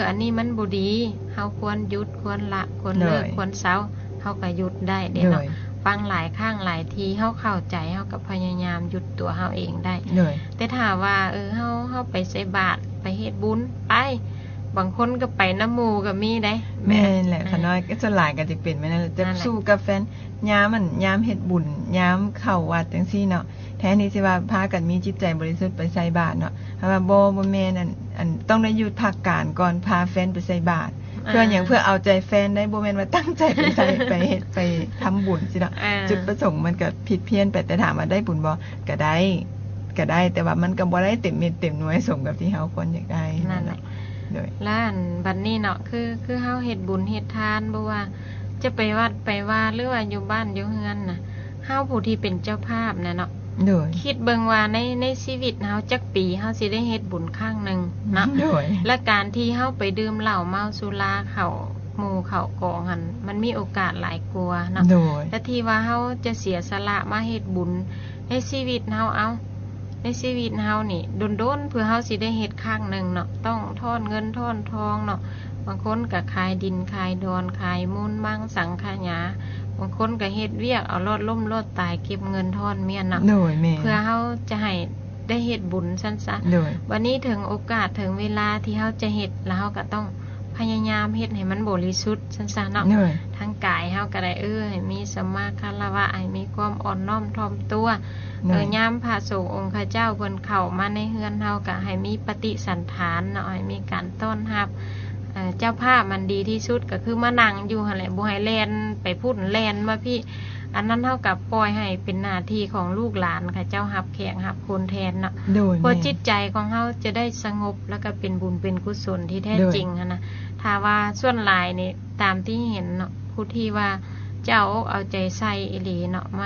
Speaker 3: อันนี้มันบ่ดีเฮาควรหยุดควรละควรเลิกควรเซาเฮาก็หยุดได้
Speaker 2: เห
Speaker 3: เด้
Speaker 2: นื่อ
Speaker 3: เนาะ
Speaker 2: ย
Speaker 3: ฟังหลายครั้งหลายทีเฮาเข้าใจเฮาก็พยายามหยุดตัวเฮาเองได้
Speaker 2: เหนื่อย
Speaker 3: แต่ถ้าว่าเฮาไปใส่บาตรไปเฮ็ดบุญไป บางคนก็ไปน้ำหมู่ก็มีได้
Speaker 2: แม่นแหละค่ะน้อยก็ส่วนหลายก็จะเป็นแม่นั่นแหละจะ
Speaker 3: นั่นแหละ
Speaker 2: สู้กับแฟนยามเฮ็ดบุญยามเข้าวัดจังซี่เนาะแท้นี้สิว่าพากันมีจิตใจบริสุทธิ์ไปใส่บาตรเนาะเพราะว่าบ่แม่นอันต้องได้หยุดพักการก่อนพาแฟนไปใส่บาตรเพื่อหยังเพื่อเอาใจแฟนได้บ่แม่นว่าตั้งใจไปใส่ ไปเฮ็ดไปทำบุญสิเนาะ จุดประสงค์มันก็ผิดเพี้ยนไปแต่ถามว่าได้บุญบ่ก็ได้แต่ว่ามันก็บ่ได้เต็มเม็ดเต็มหน่วยสมกับที่เฮาควรอยากได้
Speaker 3: นั่นแหละ
Speaker 2: โดย
Speaker 3: ล้านบัดนี้เนาะคือเฮาเฮ็ดบุญเฮ็ดทานบ่ว่าจะไปวัดไปว่าหรือว่าอยู่บ้านอยู่เฮือนน่ะเฮาผู้ที่เป็นเจ้าภาพน่ะเนาะ
Speaker 2: โดย
Speaker 3: คิดเบิ่งว่าในชีวิตเฮาจักปีเฮาสิได้เฮ็ดบุญครั้งหนึงเนาะ
Speaker 2: โดย
Speaker 3: และการที่เฮาไปดื่มเหล้าเมาสุราเข้าหมู่เข้ากองหั่นมันมีโอกาสหลายกว่าเนาะ
Speaker 2: โดย
Speaker 3: และที่ว่าเฮาจะเสียสละมาเฮ็ดบุญในชีวิตเฮาในชีวิตเฮานี่โดนๆเพื่อเฮาสิได้เฮ็ดครั้งหนึงเนาะต้องทอนเงินทอนทองเนาะบางคนก็ขายดินขายดอนขายมูลมังสังขยาบางคนก็เฮ็ดเวียกเอารอดล่มรอดตายเก็บเงินทอนเมียเนาะ
Speaker 2: โดยแม่
Speaker 3: เพื่อเฮาจะให้ได้เฮ็ดบุญซั่นซะ
Speaker 2: โดย
Speaker 3: วันนี้ถึงโอกาสถึงเวลาที่เฮาจะเฮ็ดแล้วเฮาก็ต้องพยายามเฮ็ดให้มันบริสุทธิ์ซั่นซะเนาะ
Speaker 2: โดย
Speaker 3: ทั้งกายเฮาก็ได้ให้มีสัมมาคารวะให้มีความอ่อนน้อมถ่อมตัว
Speaker 2: โดย
Speaker 3: ยามพระสงฆ์องค์ข้าเจ้าเพิ่นเข้ามาในเฮือนเฮาก็ให้มีปฏิสันฐานเนาะให้มีการต้อนรับเจ้าภาพมันดีที่สุดก็คือมานั่งอยู่หั่นแหละบ่ให้แล่นไปพูดแล่นมาพี่ อันนั้นเท่ากับปล่อยให้เป็นหน้าที่ของลูกหลานค่ะเจ้ารับแขกรับคนแทนเนาะ
Speaker 2: โดย
Speaker 3: เพราะ
Speaker 2: แม่
Speaker 3: จิตใจของเฮาจะได้สงบแล้วก็เป็นบุญเป็นกุศลที่แท้
Speaker 2: โดย
Speaker 3: จริงหั้นนะถ้าว่าส่วนหลายนี่ตามที่เห็นเนาะผู้ที่ว่าเจ้าอกเอาใจใส่อีหลีเนาะม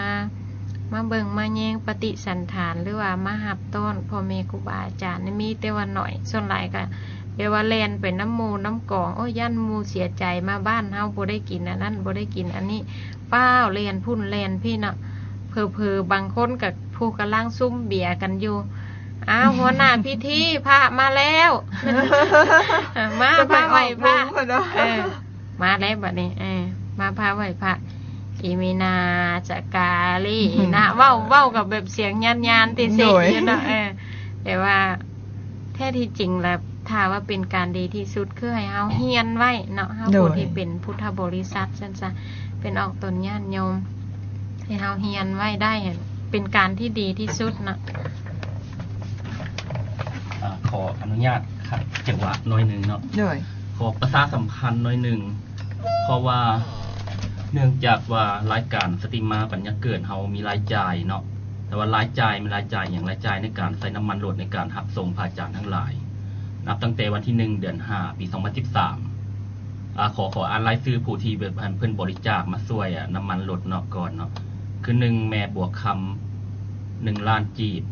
Speaker 3: าเบิ่งมาแยงปฏิสันฐานหรือว่ามาหับต้นพ่อแม่ครูบาอาจารย์นี่มีแต่ว่าหน่อยส่วนหลายก็เปลว่าแลนไปน้ำหมูน้ำกองโอ้ยย่านหมูเสียใจมาบ้านเฮาบ่ได้กินอันนั้นบ่ได้กินอันนี้ป้าวแลนพุ่นแลนพี่เนาะเผลอๆบางคนกับผู้กำลังซุ่มเบียร์กันอยู่อ้าวหัวหน้าพิธีพระมาแล้ว มาพระไหวพระ มาแล้วบัดนี้มาพระไหวพระอีมีนาจะกาลีนะเว้ากับแบบเสียงยานๆติเสียงเนาะแต่ว่าแท้ที่จริงแล้วถ้าว่าเป็นการดีที่สุดคือให้เฮาเฮียนไว้เนาะเฮาผู้ที่เป็นพุทธบริษัทซั่นซะเป็นออกตนญาติโยมให้เฮาเฮียนไว้ได้เป็นการที่ดีที่สุดเนาะ
Speaker 4: ขออนุญาตครับจังหวะน้อยหนึ่งเนาะ
Speaker 2: โดย
Speaker 4: ขอประชาสัมพันธ์น้อยหนึ่งเพราะว่าเนื่องจากว่ารายการสตรีมมาปัญญาเกิดเฮามีรายจ่ายเนาะแต่ว่ารายจ่ายมีรายจ่ายอย่างรายจ่ายในการใส่น้ำมันรถในการรับส่งพระอาจารย์ทั้งหลายนับตั้งแต่วันที่1เดือน5ปี2013ขออ่านรายชื่อผู้ที่เพิ่นบริจาคมาช่วยน้ำมันรถเนาะก่อนเนาะคือ1แม่บวกคำ1ล้านจีบ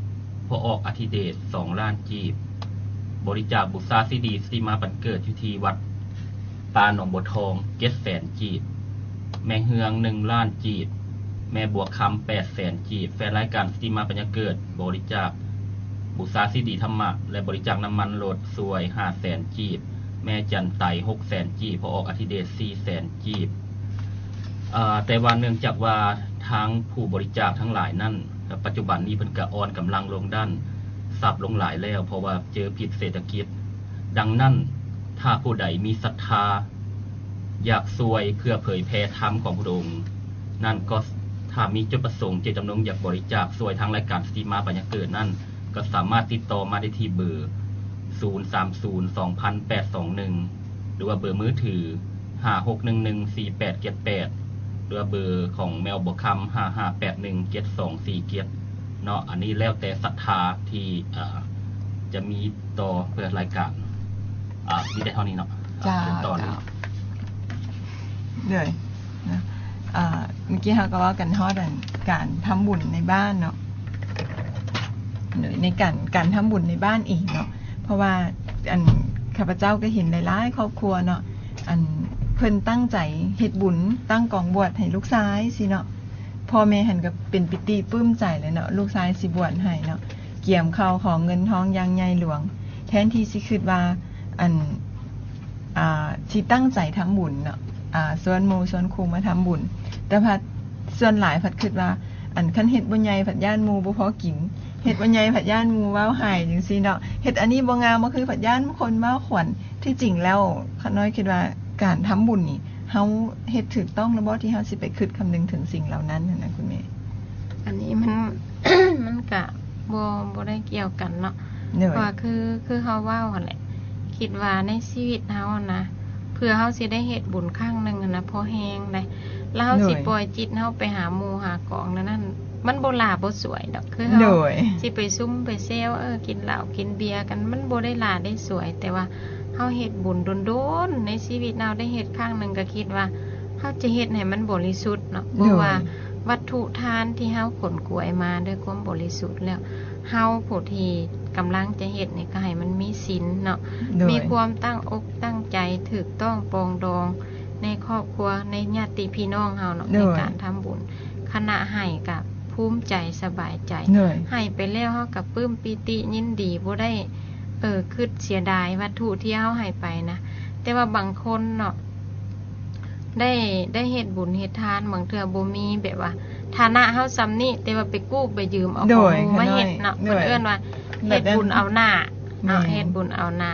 Speaker 4: พอออกอธิเดช2 ล้านกีบบริจาคบุษราซีดีสติมาปันเกิดอยู่ที่วัดปาหนองบัวทอง700,000 กีบแม่เฮือง1 ล้านกีบแม่บัวคำ800,000 กีบแฟนรายการสติมาปัญญาเกิดบริจาคบุษราซีดีธรรมะและบริจาคน้ำมันรถสวย500,000 กีบแม่จันไต600,000 กีบพอออกอธิเดช400,000 กีบแต่ว่าเนื่องจากว่าทางผู้บริจาคทั้งหลายนั่นปัจจุบันนี้เพิ่นก็อ่อนกำลังลงด้านทรัพย์ลงหลายแล้วเพราะว่าเจอพิษเศรษฐกิจดังนั้นถ้าผู้ใดมีศรัทธาอยากช่วยเพื่อเผยแผ่ธรรมของพระองค์นั่นก็ถ้ามีจุดประสงค์เจตจำนงอยากบริจาคช่วยทางรายการสติมาปัญญาเกิดนั่นก็สามารถติดต่อมาได้ที่เบอร์030-2821หรือว่าเบอร์มือถือ56114878หรือว่าเบอร์ของแมวบัวคำ55817247เนาะอันนี้แล้วแต่ศรัทธาที่จะมีต่อเพื่อรายการมีได้เท่านี้เนาะ
Speaker 2: จ้า
Speaker 4: ต่อนี้
Speaker 2: เลยนะเมื่อกี้เราก็ว่ากันฮอดการทำบุญในบ้านเนาะในการทำบุญในบ้านอีกเนาะเพราะว่าข้าพเจ้าก็เห็นหลายๆครอบครัวเนาะเพิ่นตั้งใจเฮ็ดบุญตั้งกองบวชให้ลูกชายสิเนาะพ่อแม่หันก็เป็นปิติปลื้มใจเลยเนาะลูกชายสิบวชให้เนาะเกี่ยมข้าวของเงินทองอย่างใหญ่หลวงแทนที่สิคิดว่าที่ตั้งใจทำบุญเนาะส่วนหมู่ส่วนครูมาทำบุญแต่พัดส่วนหลายพัดคิดว่าคันเฮ็ดบ่ใหญ่ผัดย่านหมู่บ่พอกินเฮ็ดบ่ใหญ่ผัดย่านหมู่ว้าวหายจังซี่เนาะเฮ็ดอันนี้บ่งามก็คือผัดย่านคนว้าวขวัญที่จริงแล้วข้าน้อยคิดว่าการทำบุญนี่เฮาเฮ็ดถูกต้องแล้วบ่ที่เฮาสิไปคิดคำนึงถึงสิ่งเหล่านั้นนะคุณแม่
Speaker 3: อันนี้มัน มันก็บ่ได้เกี่ยวกันเนาะเพราะคือเฮาเว้าหั่นแหละคิดว่าในชีวิตเฮานะเพื่อเฮาสิได้เฮ็ดบุญครั้งนึงนะพอแฮงได้แล้วเฮาสิปล่อยจิตเฮาไปหาหมู่หากองนั่นมันบ่ลาบ่สวยดอกคือเฮาสิไปซุ่มไปแซวกินเหล้ากินเบียร์กันมันบ่ได้ลาได้สวยแต่ว่าเฮาเฮ็ดบุญโดนๆในชีวิตเราได้เฮ็ดครั้งนึงก็คิดว่าเฮาจะเฮ็ดให้มันบริสุทธิ์เนาะเพราะว่าวัตถุทานที่เฮาขนกวยมาด้วยความบริสุทธิ์แล้วเฮาผู้ที่กำลังจะเฮ็ดนี่ก็ให้มันมีศีลเนาะมีความตั้งอกตั้งใจถูกต้องปรองดองในครอบครัวในญาติพี่น้องเฮาเนาะในการทำบุญคณะให้กับภูมิใจสบายใจให้ไปแล้วเฮาก็ปลื้มปิติยินดีบ่ได้คิดเสียดายวัตถุที่เฮาให้ไปนะแต่ว่าบางคนเนาะได้เฮ็ดบุญเฮ็ดทานบางเทื่อบ่มีแบบว่าฐานะเฮาซ้ำนี้แต่ว่าไปกู้ไปยืมเอาของมาเฮ็ดเนาะเพิ่นเอิ้นว่าเฮ็ดบุญเอาหน้าเนาะเฮ็ดบุญเอาหน้า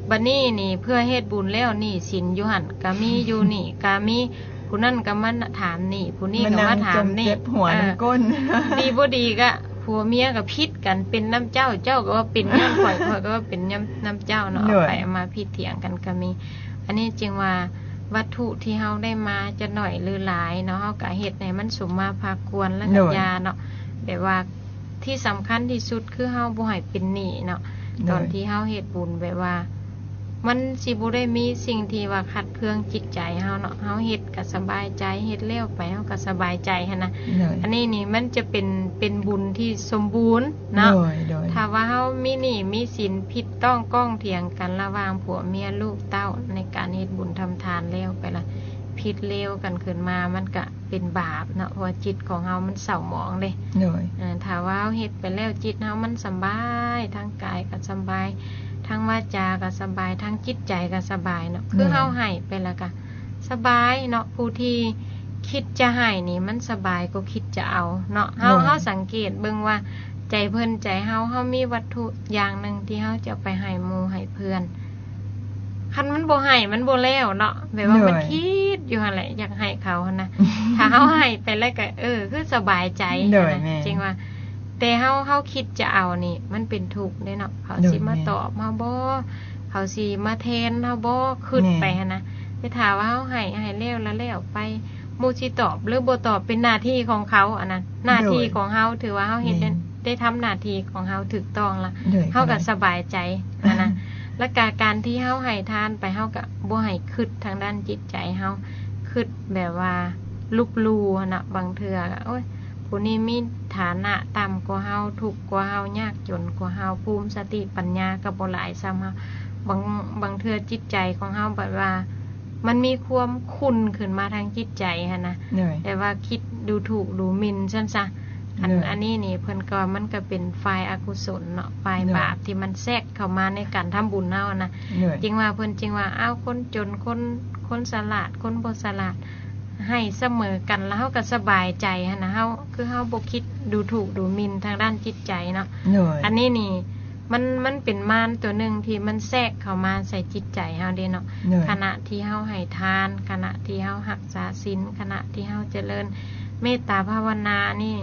Speaker 3: บัดนี้นี่เพื่อเฮ็ดบุญแล้วนี่สินอยู่หั่นก็มีอยู่นี่ก็มีผู้นั้นก็มาถามนี่ผู้นี้ก็มาถามนี่
Speaker 2: เจ็บหัวน้ำก้น
Speaker 3: ดีบ่ดีก็ผัวเมียก็พิษกันเป็นน้ำเจ้าก็ว่าเป็นน้ำข่อยก็ว่าเป็นน้ำเจ้าเนาะเอาไปมาพิษเถียงกันก็มีอันนี้จึงว่าวัตถุที่เฮาได้มาจะหน่อยหรือหลายเนาะเฮาก็เฮ็ดให้มันสมมาภาควรและกัญญาเนาะแบบว่าที่สำคัญที่สุดคือเฮาบ่ให้เป็นหนี้เนาะตอนที่เฮาเฮ็ดบุญแบบว่ามันสิบ่ได้มีสิ่งที่ว่าขัดเคืองจิตใจเฮาเนาะเฮาเฮ็ดก็สบายใจเฮ็ดแล้วไปเฮาก็สบายใจหั่นนะอันนี้นี่มันจะเป็นบุญที่สมบูรณ์เนาะถ้าว่าเฮามีหนี้มีสินผิดต้องก้องเถียงกันระหว่างผัวเมียลูกเต้าในการเฮ็ดบุญทำทานแล้วไปละผิดเลวกันขึ้นมามันก็เป็นบาปเนาะเพราะจิตของเฮามันเศร้าหมองเด้ถ้าว่าเฮาเฮ็ดไปแล้วจิตเฮามันสบายทั้งกายก็สบายทั้งวาจาก็สบายทั้งจิตใจก็สบายเนาะคือเฮาให้ไปแล้วก็สบายเนาะผู้ที่คิดจะให้นี่มันสบายก็คิดจะเอาเนาะเฮาสังเกตเบิ่งว่าใจเพิ่นใจเฮามีวัตถุอย่างนึงที่เฮาจะไปให้หมู่ให้เพื่อนคันมันบ่ให้มันบ่แล้วเนาะแบบว่ามันคิดอยู่หั่นแหละอยากให้เขาหั่นนะถ้าเฮาให้ไปแล้วก็คือสบายใจจริงว่าแต่เฮาคิดจะเอานี่มันเป็นทุกข์เด้เนาะเขาสิมาตอบเฮาบ่เขาสิมาแทนเฮาบ่ขึ้นไปหั่นนะแต่ถ้าว่าเฮาให้แล้วไปหมู่สิตอบหรือบ่ตอบเป็นหน้าที่ของเขาอันนั้นหน้าที่ของเฮาถือว่าเฮาเฮ็ดได้ทำหน้าที่ของเฮาถูกต้องละเฮาก็สบายใจนะและการที่เฮาให้ทานไปเฮาก็บ่ให้คิดทางด้านจิตใจเฮาคิดแบบว่าลุกลู่น่ะบางเทื่อโอ๊ย ผู้นี้มีฐานะต่ำกว่าเฮาทุกข์กว่าเฮายากจนกว่าเฮาภูมิสติปัญญาก็บ่หลายซ้ำเฮาบางเทื่อจิตใจของเฮาแบบว่ามันมีความขุ่นขึ้นมาทางจิตใจหั่นนะแต่ว่าคิดดูถูกดูหมิ่นซั่นซะอันนี้นี่เพิ่นก็มันก็เป็นฝ่ายอกุศลเนาะฝ่ายบาปที่มันแทรกเข้ามาในการทำบุญเฮานะจริงว่าเพิ่นจริงว่าอ้าวคนจนคนฉลาดคนบ่ฉลาดให้เสมอกันแล้วเฮาก็สบายใจหั่นนะเฮาคือเฮาบ่คิดดูถูกดูหมิ่นทางด้านจิตใจเนาะอันนี้นี่มันเป็นมารตัวหนึ่งที่มันแทรกเข้ามาใส่จิตใจเฮาเด้เนาะขณะที่เฮาให้ทานขณะที่เฮารักษาศีลขณะที่เฮาเจริญเมตตาภาวนานี่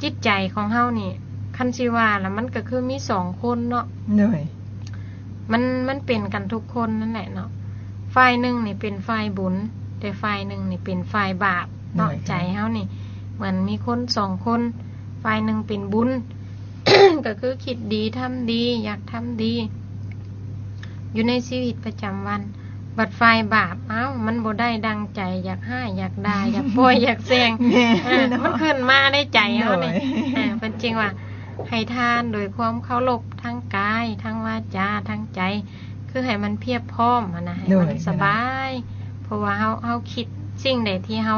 Speaker 3: จิตใจของเฮานี่คันสิว่าแล้วมันก็คือมี2คนเนาะมันเป็นกันทุกคนนั่นแหละเนาะฝ่ายหนึ่งนี่เป็นฝ่ายบุญแต่ฝ่ายหนึ่งนี่เป็นฝ่ายบาปเนาะใจเฮานี่เหมือนมีคน2คนฝ่ายหนึ่งเป็นบุญ ก็คือคิดดีทำดีอยากทำดีอยู่ในชีวิตประจำวันบัดฝ่ายบาปมันบ่ได้ดังใจอยากให้อยากด่าอยากป่วยอยากแซงมันขึ้นมาในใจเฮานี่เป็นจริงว่าให้ทานโดยความเคารพทั้งกายทั้งวาจาทั้งใจคือให้มันเพียบพร้อมนะให้มันสบายเพราะว่าเฮาคิดสิ่งใดที่เฮ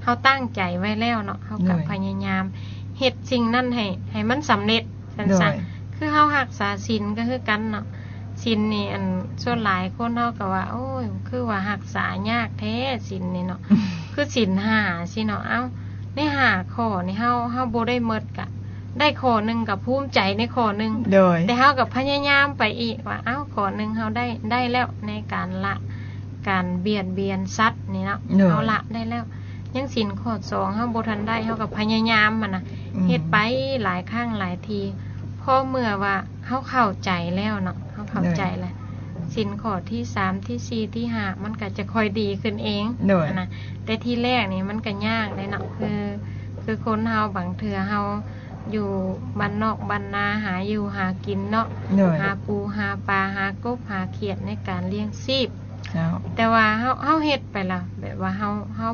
Speaker 3: าตั้งใจไว้แล้วเนาะเฮาก็พยายามเฮ็ดสิ่งนั้นให้มันสำเร็จซั่นๆคือเฮารักษาศีลก็คือกันเนาะศีลนี่อันส่วนหลายคนเฮาก็ว่าโอ้ยคือว่ารักษายากแท้ศีลนี่เนาะ คือศีล5สิเนาะใน5ข้อนี่เฮาบ่ได้หมดก็ได้ข้อนึงก็ภูมิใจในข้อนึงแต่เฮาก็พยายามไปอีกว่าข้อนึงเฮาได้แล้วในการละการเบียดเบียนสัตว์นี่เนาะเฮาละได้แล้วยังศีลข้อ2เฮาบ่ทันได้เฮาก็พยายามมันน่ะเฮ็ดไปหลายครั้งหลายทีพอเมื่อว่าเฮาเข้าใจแล้วเนาะเฮาเข้าใจแล้วศีลข้อที่3ที่4ที่5มันก็จะค่อยดีขึ้นเองนะแต่ที่แรกนี่มันก็ยากเลยเนาะคือคนเฮาบางเทื่อเฮาอยู่บ้านนอกบ้านนาหาอยู่หากินเนาะหาปูหาปลาหากบหาเขียดในการเลี้ยงชีพแต่ว่าเฮาเฮ็ดไปล่ะแบบว่าเฮา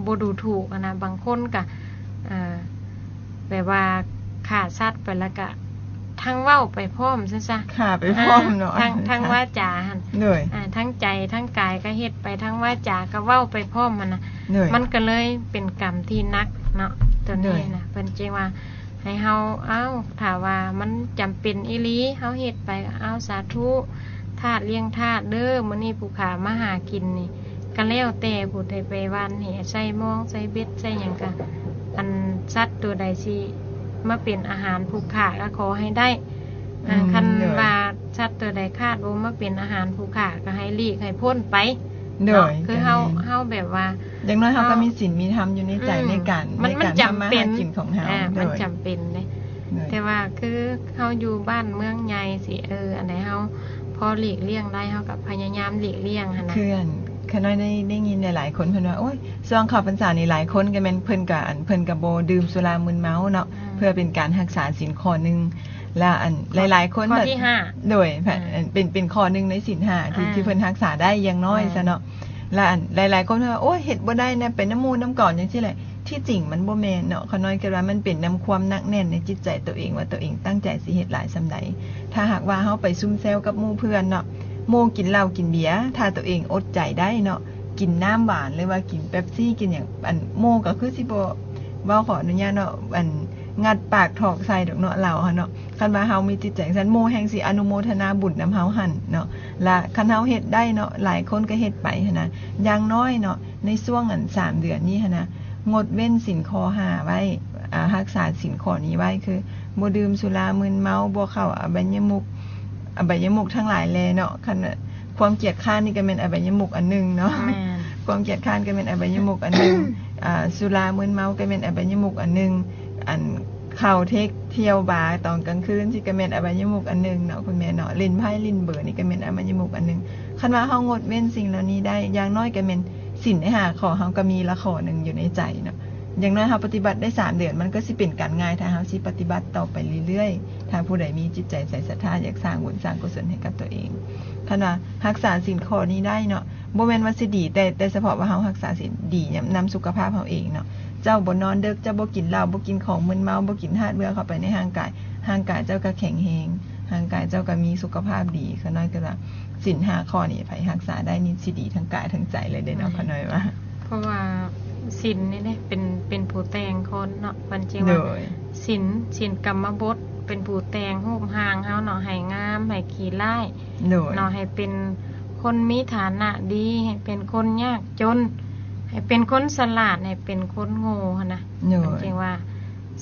Speaker 3: บ่ดูถูกนะบางคนก็แบบว่าฆ่าสัตว์ไปแล้วก็ทั้งเว้าไปพร้อมซั่นซะ
Speaker 2: ฆ่าไปพร้อมเนาะ
Speaker 3: ทั้งวาจาหั่นทั้งใจทั้งกายก็เฮ็ดไปทั้งวาจาก็เว้าไปพร้อมมันน่ะมันก็เลยเป็นกรรมที่หนักเนาะตัวนี้นะเพิ่นจริงว่าให้เฮาถ้าว่ามันจำเป็นอีหลีเฮาเฮ็ดไปสาธุทาสเลี้ยงทาสเด้อมื้อนี้ผู้ขามาหากินนี่ก็แล้วแต่ผู้ใดไปวันแห่ใส่มองใส่เบ็ดใส่หยังก็อันสัตว์ตัวใดสิมาเป็นอาหารผู้ขาก็ขอให้ได้คันว่าสัตว์ตัวใดคาดบ่มาเป็นอาหารผู้ขาก็ให้หลีกให้พ้นไปคือเฮาแบบว่า
Speaker 2: อย่างน้อยเฮาก็มีศีลมีธรรมอยู่ในใจในการ
Speaker 3: จำเป็น
Speaker 2: กินของเฮา
Speaker 3: มันจำเป็นเด้แต่ว่าคือเฮาอยู่บ้านเมืองใหญ่สิอันไหนเฮาพอหลีกเลี่ยงได้เฮาก็พยายามหลีกเลี่ยงหั่นน่ะ
Speaker 2: คือขน้อยได้ยินหลายๆคนเพิ่นว่าโอ๊ยช่วงเข้าพรรษานี่หลายคนก็แม่นเพิ่นก็บ่ดื่มสุรามึนเมาเนาะเพื่อเป็นการรักษาศีลข้อนึงและหลายๆคน
Speaker 3: ข้อที่5
Speaker 2: โดยเป็นข้อนึงในศีล5ที่เพิ่นรักษาได้อย่างน้อยซะเนาะและหลายๆคนว่าโอ๊ยเฮ็ดบ่ได้นะเป็นน้ำมูน้ำก่อนจังซี่แหละที่จริงมันบ่แม่นเนาะขน้อยก็ว่ามันเป็นนำความหนักแน่นในจิตใจตัวเองว่าตัวเองตั้งใจสิเฮ็ดหลายส่ำใดถ้าหากว่าเฮาไปซุ่มแซวกับหมู่เพื่อนเนาะหมู่กินเหล้ากินเบียร์ถ้าตัวเองอดใจได้เนาะกินน้ำหวานหรือว่ากินเป๊ปซี่กินอย่างหมู่ก็คือสิบ่เว้าขออนุญาตเนาะงัดปากถอกใส่ดอกเนาะเหล้าหั่นเนาะคันว่าเฮามีจิตใจจังหมู่แห่งสิอนุโมทนาบุญนำเฮาหั่นเนาะและคันเฮาเฮ็ดได้เนาะหลายคนก็เฮ็ดไปหั่นนะอย่างน้อยเนาะในช่วง3เดือนนี้หั่นนะงดเว้นศีลข้อ5ไว้รักษาศีลข้อนี้ไว้คือบ่ดื่มสุรามึนเมาบ่เข้าอบายมุขทั้งหลายแลเนาะคันความเกียจคร้านนี่ก็เป็นอบายมุขอันนึงเนาะความเกียจคร้านก็เป็นอบายมุขอันนึงสุรามึนเมาก็เป็นอบายมุขอันนึงเข้าเที่ยวบาร์ตอนกลางคืนสิก็เป็นอบายมุขอันนึงเนาะคุณแม่เนาะเล่นไพ่เล่นเบอร์นี่ก็เป็นอบายมุขอันนึงคันว่าเฮางดเว้นสิ่งเหล่านี้ได้อย่างน้อยก็เป็นศีลใน5ข้อเฮาก็มีละข้อนึงอยู่ในใจเนาะอย่างน้อยเฮาปฏิบัติได้3เดือนมันก็สิเป็นการง่ายถ้าเฮาสิปฏิบัติต่อไปเรื่อยๆถ้าผู้ใดมีจิตใจใส่ศรัทธาอยากสร้างบุญสร้างกุศลให้กับตัวเองคันว่ารักษาศีลข้อนี้ได้เนาะบ่แม่นว่าสิดีแต่เฉพาะว่าเฮารักษาศีลดีนำสุขภาพเฮาเองเนาะ เจ้าบ่นอนดึกเจ้าบ่กินเหล้าบ่กินของมึนเมาบ่กินธาตุเบื่อเข้าไปในร่างกายเจ้าก็แข็งแรงร่างกายเจ้าก็มีสุขภาพดีขน้อยก็ว่าศีล5ข้อนี่ไผรักษาได้นี่สิดีทั้งกายทั้งใจเลยเด้เนาะขน้อยว่า
Speaker 3: เพราะว่าศีลนี่เนี่ยเป็นผู้แต่งคนเนาะมันจริงว่าศีลกรรมบทเป็นผู้แต่งรูปร่างเฮาเนาะให้งามให้ขี้ร้ายเนาะให้เป็นคนมีฐานะดีให้เป็นคนยากจนให้เป็นคนฉลาดให้เป็นคนโง่นะมันจริงว่า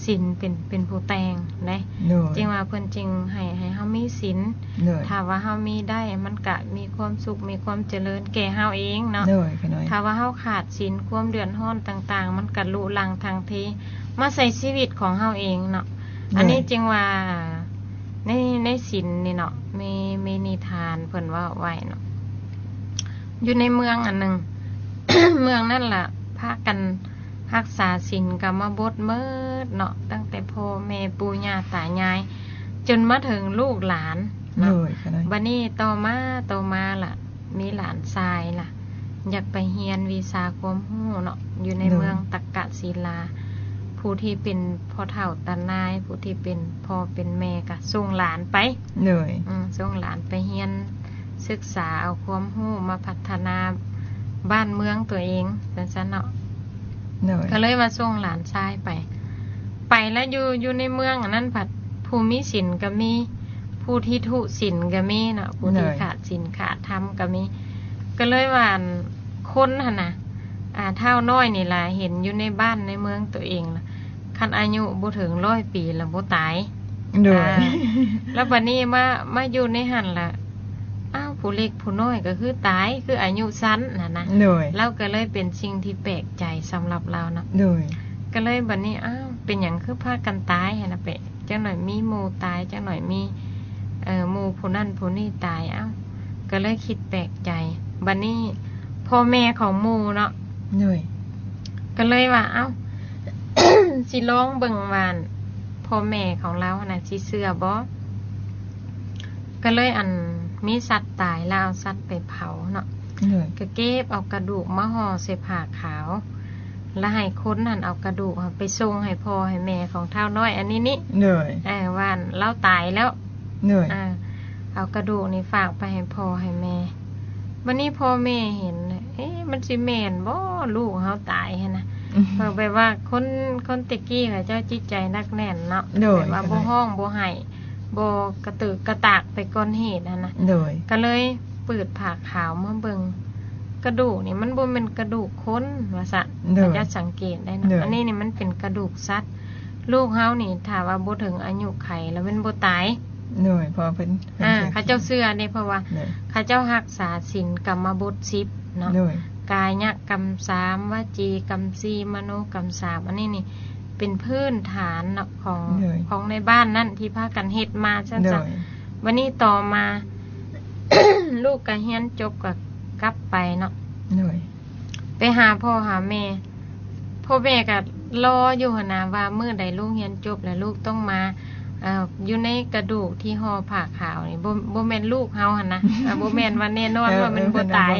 Speaker 3: ศีลเป็นผู้แต่งนะจริงว่าเพิ่นจริงให้เฮามีศีลถ้าว่าเฮามีได้มันก็มีความสุขมีความเจริญแก่เฮาเองเนาะถ้าว่าเฮาขาดศีลความเดือดร้อนต่างๆมันก็ลุลังทางทีมาใส่ชีวิตของเฮาเองเนาะอันนี้จริงว่าในศีลนี่เนาะมีนิทานเพิ่นว่าไว้เนาะอยู่ในเมืองอันนึง เมืองนั่นล่ะพากันรักษาศีลกรรมบทเมิดเนาะตั้งแต่พ่อแม่ปู่ย่าตายายจนมาถึงลูกหลานเนาะบัดนี้ต่อมาล่ะมีหลานชายล่ะอยากไปเรียนวิชาความรู้เนาะอยู่ในเมืองตักกะศิลาผู้ที่เป็นพ่อเฒ่าตานายผู้ที่เป็นพ่อเป็นแม่ก็ส่งหลานไปส่งหลานไปเรียนศึกษาเอาความรู้มาพัฒนาบ้านเมืองตัวเองเป็นซะเนาะก็เลยมาส่งหลานชายไปแล้วอยู่ในเมืองอันนั้นผัดผู้มีศีลก็มีผู้ที่ทุศีลก็มีเนาะผู้ที่ขาดศีลขาดธรรมก็มีก็เลยว่าคนหั่นน่ะเท่าน้อยนี่ล่ะเห็นอยู่ในบ้านในเมืองตัวเองล่ะคันอายุบ่ถึง100 ปีแล้วบ่ตายแล้วบัดนี้มาอยู่ในหั่นล่ะผู้เล็กผู้น้อยก็คือตายคืออายุสั้นนะเราก็เลยเป็นสิ่งที่แปลกใจสำหรับเราเนาะก็เลยบัดนี้เป็นอย่างคือพากันตายนะเปะจังหน่อยมีหมู่ตายจังหน่อยมีหมู่ผู้นั่นผู้นี่ตายก็เลยคิดแปลกใจบัดนี้พ่อแม่ของหมู่เนาะก็เลยว่าสิลองเบิ่งวานพ่อแม่ของเราน่ะสิเชื่อบ่ก็เลยมีสัตว์ตายแล้วเอาสัตว์ไปเผาเนาะก็เก็บเอากระดูกมาห่อใส่ผ้าขาวแล้วให้คนนั่นเอากระดูกไปส่งให้พ่อให้แม่ของเท่าน้อยอันนี้นี่ว่าเราตายแล้วเอากระดูกนี่ฝากไปให้พ่อให้แม่วันนี้พ่อแม่เห็นมันสิแม่นบ่ลูกเฮาตายหั่นนะแบบว่าคนตะกี้เขาเจ้าจิตใจนักแน่นเนาะแบบว่าบ่ฮ้องบ่ให้บ่กระตึกกระตากไปก่อนเหตุนะก็เลยเปิดผ้าขาวมาเบิ่งกระดูกนี่มันบ่แม่นกระดูกคนว่าซะจะสังเกตได้เนาะอันนี้นี่มันเป็นกระดูกสัตว์ลูกเฮานี่ถ้าว่าบ่ถึงอายุไขแล้วมันบ่ตาย
Speaker 2: พอเพิ่น
Speaker 3: เขาเจ้าเชื่อนี่เพราะว่าเขาเจ้ารักษาศีลกรรมบท10เนาะกายกรรม3วจีกรรม4มโนกรรม3อันนี้นี่เป็นพื้นฐานของในบ้านนั่นที่พากันเฮ็ดมาซั่นๆวันนี้ต่อมา ลูกก็เรียนจบก็กลับไปเนาะไปหาพ่อหาแม่พ่อแม่ก็รออยู่หั่นน่ะว่ามื้อใดลูกเรียนจบแล้วลูกต้องมาอยู่ในกระดูกที่ห่อผ้าขาวนี่บ่แม่นลูกเฮาหั่นนะบ่แม่นว่าแน่นอนว่ามันบ่ตาย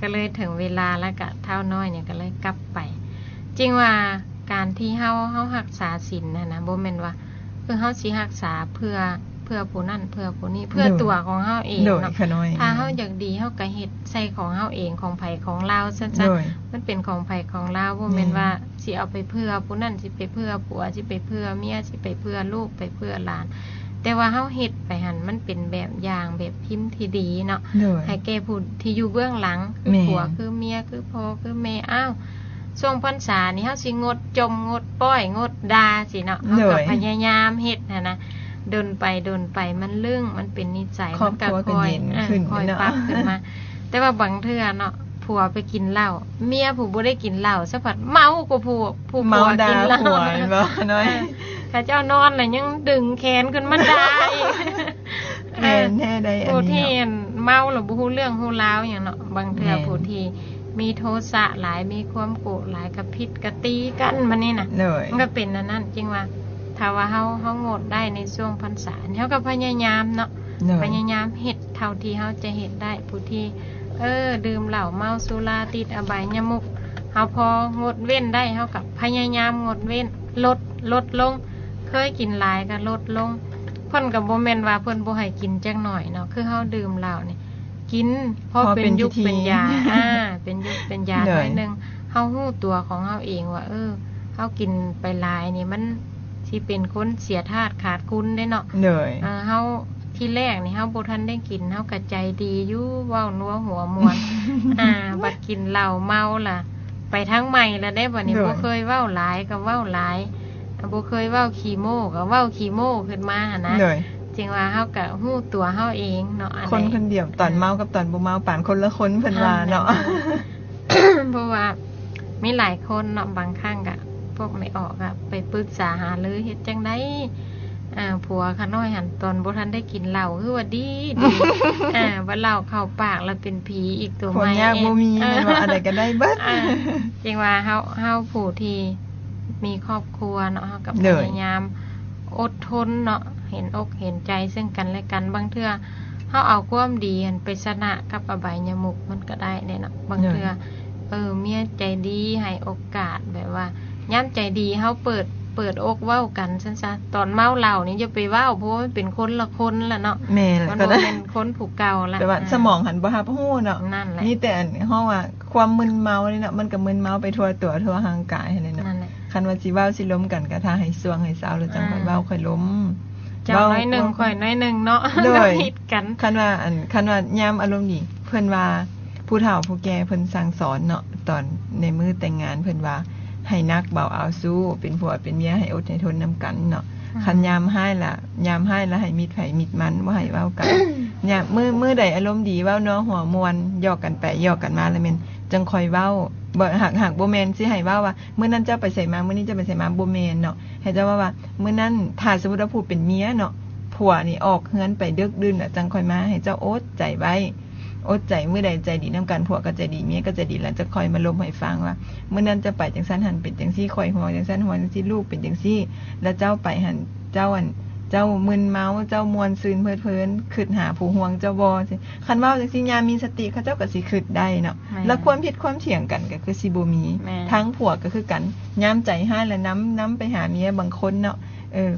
Speaker 3: ก็เลยถึงเวลาแล้วก็เท่าน้อยเนี่ยก็เลยกลับไปจริงว่าการที่เฮารักษาศีลนะบ่แม่นว่าคือเฮาสิรักษาเพื่อผู้นั้นเพื่อผู้นี้เพื่อตัวของเฮาเองเนาะถ้าเฮาอยากดีเฮาก็เฮ็ดใส่ของเฮาเองของไผของเราซั่นๆมันเป็นของไผของเราบ่แม่นว่าสิเอาไปเพื่อผู้นั้นสิไปเพื่อผัวสิไปเพื่อเมียสิไปเพื่อลูกไปเพื่อหลานแต่ว่าเฮาเฮ็ดไปหั่นมันเป็นแบบอย่างแบบพิมพ์ที่ดีเนาะให้แก่ผู้ที่อยู่เบื้องหลังคือผัวคือเมียคือพ่อคือแม่ช่วงพรรษานี่เฮาสิงดจมงดป้อยงดด่าสิเนาะเฮาก็พยายามเฮ็ดนะเดินไปมันเรื่องมันเป็นนิสัยมันก็ค่อยปรับขึ้นมาแต่ว่าบางเทื่อเนาะผัวไปกินเหล้าเมียผู้บ่ได้กินเหล้าสักพักเมากว่าผู้ผัวกินเหล้าบ่น้อยเขาเจ้านอนน่ะยังดึงแขนขึ้นมาด่าอีก
Speaker 2: แน่ได้อันนี้ผู้
Speaker 3: ที่เมาแล้วบ่ฮู้เรื่องฮู้ราวหยังเนาะบางเทื่อผู้ที่มีโทสะหลายมีความโกรธหลายกับพิษกะตีกันมันนี่น่ะมันก็เป็นนั่นจริงว่าถ้าว่าเฮางดได้ในช่วงพรรษาเฮาก็พยายามเนาะพยายามเฮ็ดเท่าที่เฮาจะเฮ็ดได้ผู้ที่ดื่มเหล้าเมาสุราติดอบายมุขเ เฮาพองดเว้นได้เฮากับพยายามงดเว้นลดลงเคยกินหลายก็ลดลงเพิ่นก็บ่แม่นว่าเพิ่นบ่ให้กินจักหน่อยเนาะคือเฮาดื่มเหล้านี่กินพอเป็นยุคเป็นยาเป็นยุคเป็นยาหน่อยนึงเฮาฮู้ตัวของเฮาเองว่าเฮากินไปหลายนี่มันสิเป็นคนเสียธาตุขาดคุณได้เนาะเฮาที่แรกนี่เฮาบ่ทันได้กินเฮาก็ใจดีอยู่เว้านัวหัวมวนบัดกินเหล้าเมาล่ะไปทั้งใหม่แล้วได้บัดนี้บ่เคยเว้าหลายก็เว้าหลายบ่เคยเว้าขี้โม้ก็เว้าขี้โม้ขึ้นมาหั่นนะจริงว่าเฮาก็ฮู้ตัวเฮาเองเนาะ
Speaker 2: คนเดียวตอนเมากับตอนบ่เมาปานคนละคนเพิ่นว่าเนาะ
Speaker 3: เพราะว่ามีหลายคนเนาะบางครั้งก็พวกไม่ออกอะไปปรึกษาหารือเฮ็ดจังได๋ผัวขาน้อยหันตอนบ่ทันได้กินเหล้าคือว่าดี ว่าเหล้าเข้าปากแล้วเป็นผีอีกตัวใหม่
Speaker 2: คนยากบ่มีว่าอะไรก็ได้เบิด
Speaker 3: จริงว่าเฮาผู้ที่มีครอบครัวเนาะเฮาก็พยายามอดทนเนาะเห็นอกเห็นใจซึ่งกันและกันบางเทื่อเฮาเอาความดีไปชนะกับอบายมุขมันก็ได้เนาะบางเทื่อเมียใจดีให้โอกาสแบบว่ายามใจดีเฮาเปิดอกเว้ากันซั่นซะตอนเมาเหล้านี่จะไปเว้าเพราะมันเป็นคนละคนล่ะเนาะ
Speaker 2: แม่
Speaker 3: มัน
Speaker 2: ก็ได้
Speaker 3: เป็นคนผู้เก่าล่ะ
Speaker 2: แต่ว่าสมองหันบ่รับรู้เนาะมีแต่เฮาว่าความมึนเมานี่เนาะมันก็มึนเมาไปทั่วตัวทั่วร่างกายนั่นเนาะคันว่าสิเว้าสิล้มกันก็ถ้าให้สวงให้เศร้าแล้วจังค่อยเว้าค่อยล้ม
Speaker 3: เจ้าน้อยนึงค่อยน้อยนึงเนาะผิดกัน
Speaker 2: คันว่ายามอารมณ์ดีเพิ่นว่าผู้เฒ่าผู้แก่เพิ่นสั่งสอนเนาะตอนในมื้อแต่งงานเพิ่นว่าให้นักเบาเอาสู้เป็นผัวเป็นเมียให้อดให้ทนนำกันเนาะคันยามให้ล่ะให้มิตรไผมิตรมันบ่ให้เว้ากันเนี่ยมื้อใดอารมณ์ดีเว้าเนาะหัวมวนหยอกกันไปหยอกกันมาแล้วแม่นจังค่อยเว้าบ่หักบ่แม่นสิให้เว้าว่ามื้อนั้นเจ้าไปไสมามื้อนี้เจ้าไปไสมาบ่แม่นเนาะให้เจ้าว่ามื้อนั้นถ้าสมมุติว่าผู้เป็นเมียเนาะผัวนี่ออกเฮือนไปดึกดื่นน่ะจังค่อยมาให้เจ้าอดใจไว้อดใจมื้อใดใจดีนำกันผัวก็ใจดีเมียก็ใจดีแล้วจะคอยมาลมให้ฟังว่ามื้อนั้นจะไปจังซั่นหันเป็นจังซี่คอยหัวจังซั่นหัวจังซี่ลูกเป็นจังซี่แล้วเจ้าไปหันเจ้ามึนเมาเจ้ามวนซืนเพลิดเพลินคิดหาผู้ห่วงเจ้าบ่สิคันเว้าจังซี่ยามมีสติเขาเจ้าก็สิคิดได้เนาะแล้วความผิดความเถียงกันก็คือสิบ่มีทั้งผัวก็คือกันยามใจให้แล้วน้ำไปหาเมียบางคนเนาะ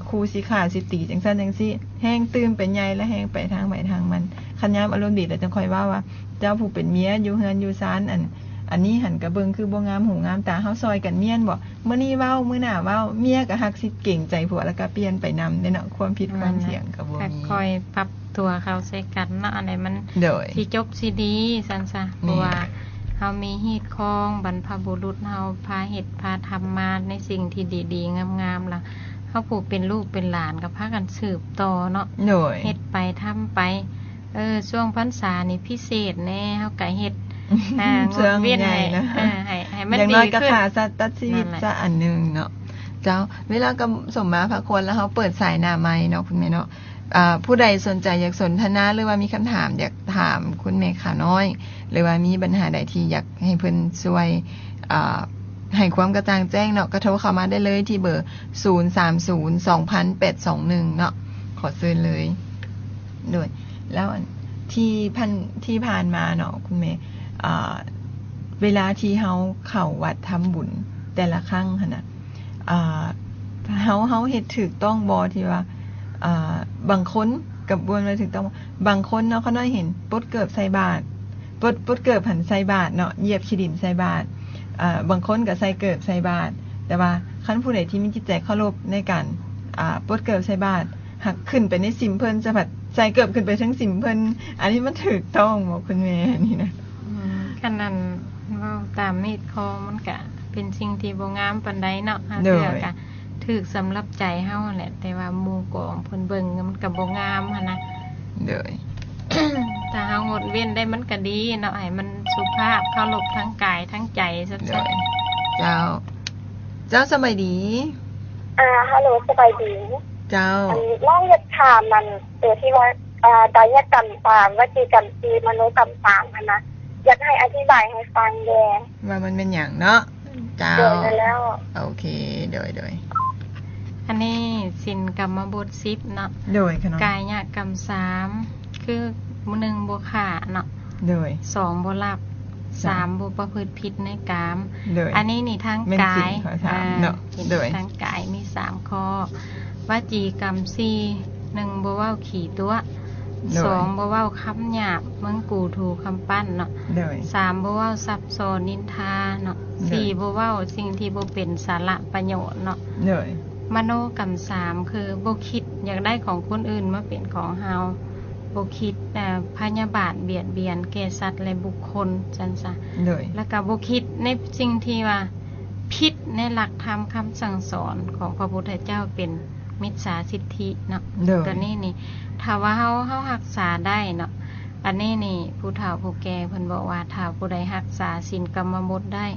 Speaker 2: ครูสิขาสิตีจังซั่นจังซี่แห้งตื่นเป็นใหญ่แล้วแห้งไปทางมันคันยามอารมณ์ดีแล้วจังค่อยว่าเจ้าผู้เป็นเมียอยู่เฮือนอยู่ศาลอันนี้หันกระเบิงคือบ่งามหูงามตาเฮาซอยกันเมียนบ่มื้อนี้เว้ามื้อหน้าเว้าเมียก็ฮักสิเก่งใจผัวแล้วก็เปลี่ยนไปนำเนาะความผิดความเถียงก็บ่มี
Speaker 3: ค่อยปรับตัวเข้าใส่กันเนาะอันไหนมันสิจบสิดีซั่นซะเพราะว่าเฮามีฮีตคองบรรพบุรุษเฮาพาเฮ็ดพาทำมาในสิ่งที่ดีๆงามๆล่ะเฮาผู้เป็นลูกเป็นหลานก็พากันสืบต่อเนาะเฮ็ดไปทำไปช่วงพรรษานี่พิเศษแน่เฮาก็เฮ็ด
Speaker 2: งดเว้นให้มันดีขึ้นอย่างน้อยก็ขาตัดชีวิตซะอันนึงเนาะเจ้าเวลาก็สมมาพระคนแล้วเฮาเปิดสายหน้าไมค์เนาะคุณแม่เนาะผู้ใดสนใจอยากสนทนาหรือว่ามีคำถามอยากถามคุณแม่ขาน้อยหรือว่ามีปัญหาใดที่อยากให้เพิ่นช่วยให้ความกระจ่างแจ้งเนาะก็โทรเข้ามาได้เลยที่เบอร์030200821เนาะขอเชิญเลยด้วยแล้วที่ผ่านมาเนาะคุณแม่เวลาที่เฮาเข้าวัดทำบุญแต่ละครั้งหั่นน่ะเฮาเฮ็ดถูกต้องบ่ที่ว่าบางคนกับบวนมาถูกต้องบางคนเนาะเขาน้อยเห็นปดเกิบใส่บาตรปดเกิบหันใส่บาตรเนาะเหยียบขี้ดินใส่บาตรบางคนก็ใส่เกิบใส่บาตรแต่ว่าคันผู้ใดที่มีจิตใจเคารพในการปดเกิบใส่บาตรหักขึ้นไปในสิมเพิ่นจะผัดใส่เกิบขึ้นไปทั้งสิมเพิ่นอันนี้มันถูกต้องบ่คุณแม่นี่นะ
Speaker 3: คันนั้นเว้าตามมีดคอมันก็เป็นสิ่งที่บ่งามปานใดเนาะเทื่อก็ถูกสำหรับใจเฮาแหละแต่ว่าหมู่กองเพิ่นเบิ่งมันก็บ่งามหั่นนะ
Speaker 2: เด้อ
Speaker 3: ถ้าเฮางดเว้นได้มันก็ดีเนาะให้มันสุภาพเคารพทั้งกายทั้งใจซั่นๆ
Speaker 2: เจ้าสบายดี
Speaker 5: ฮัลโหลสบายดี
Speaker 2: เจ้า
Speaker 5: น้องอยากถามมันที่ว่ากายกรรม3วจีกรรม4มโนกรรม3หั่นนะอยากให้อธิบายให้ฟังแย่
Speaker 2: ว่ามันเป็นหยังเนาะเจ้า
Speaker 5: แล้ว
Speaker 2: โอเคโดย
Speaker 3: อันนี้ศีลกรรมบท10เนาะ
Speaker 2: โดยค่ะเนาะ
Speaker 3: กายกรรม3คือ1บ่ฆ่าเนาะ
Speaker 2: โดย
Speaker 3: 2บ่ลัก 3บ่ประพฤติผิดในกาม
Speaker 2: โดย
Speaker 3: อันนี้นี่ทาง
Speaker 2: แม่น
Speaker 3: กา
Speaker 2: สิ่
Speaker 3: ย
Speaker 2: งขอถามเนาะ
Speaker 3: เห็น
Speaker 2: โดย
Speaker 3: ทางกายมี3ข้อวจีกรรม4 1บ่เว้าขี่ตัว
Speaker 2: โดย
Speaker 3: 2บ่เว้าคำหยาบเมืองกูถูคำปั้นเนาะ
Speaker 2: โดย
Speaker 3: 3บ่เว้าซับซ้อนนินทาเนาะ
Speaker 2: โดย
Speaker 3: 4บ่เว้าสิ่งที่บ่เป็นสาระประโยชน์เนาะ
Speaker 2: โดย
Speaker 3: มโนกรรม3คือบ่คิดอยากได้ของคนอื่นมาเป็นของเฮาบ่คิดพยาบาทเบียดเบียนแก่สัตว์และบุคคลจังซะ
Speaker 2: โดย
Speaker 3: แล้วก็บ่คิดในสิ่งที่ว่าผิดในหลักธรรมคำสั่งสอนของพระพุทธเจ้าเป็นมิจฉาทิฏฐิเนาะ
Speaker 2: โดย
Speaker 3: ตัวนี้นี่ถ้าว่าเฮารักษาได้เนาะอันนี้นี่ผู้เฒ่าผู้แก่เพิ่นบอกว่าถ้าผู้ใดรักษาศีลกรรมบทได้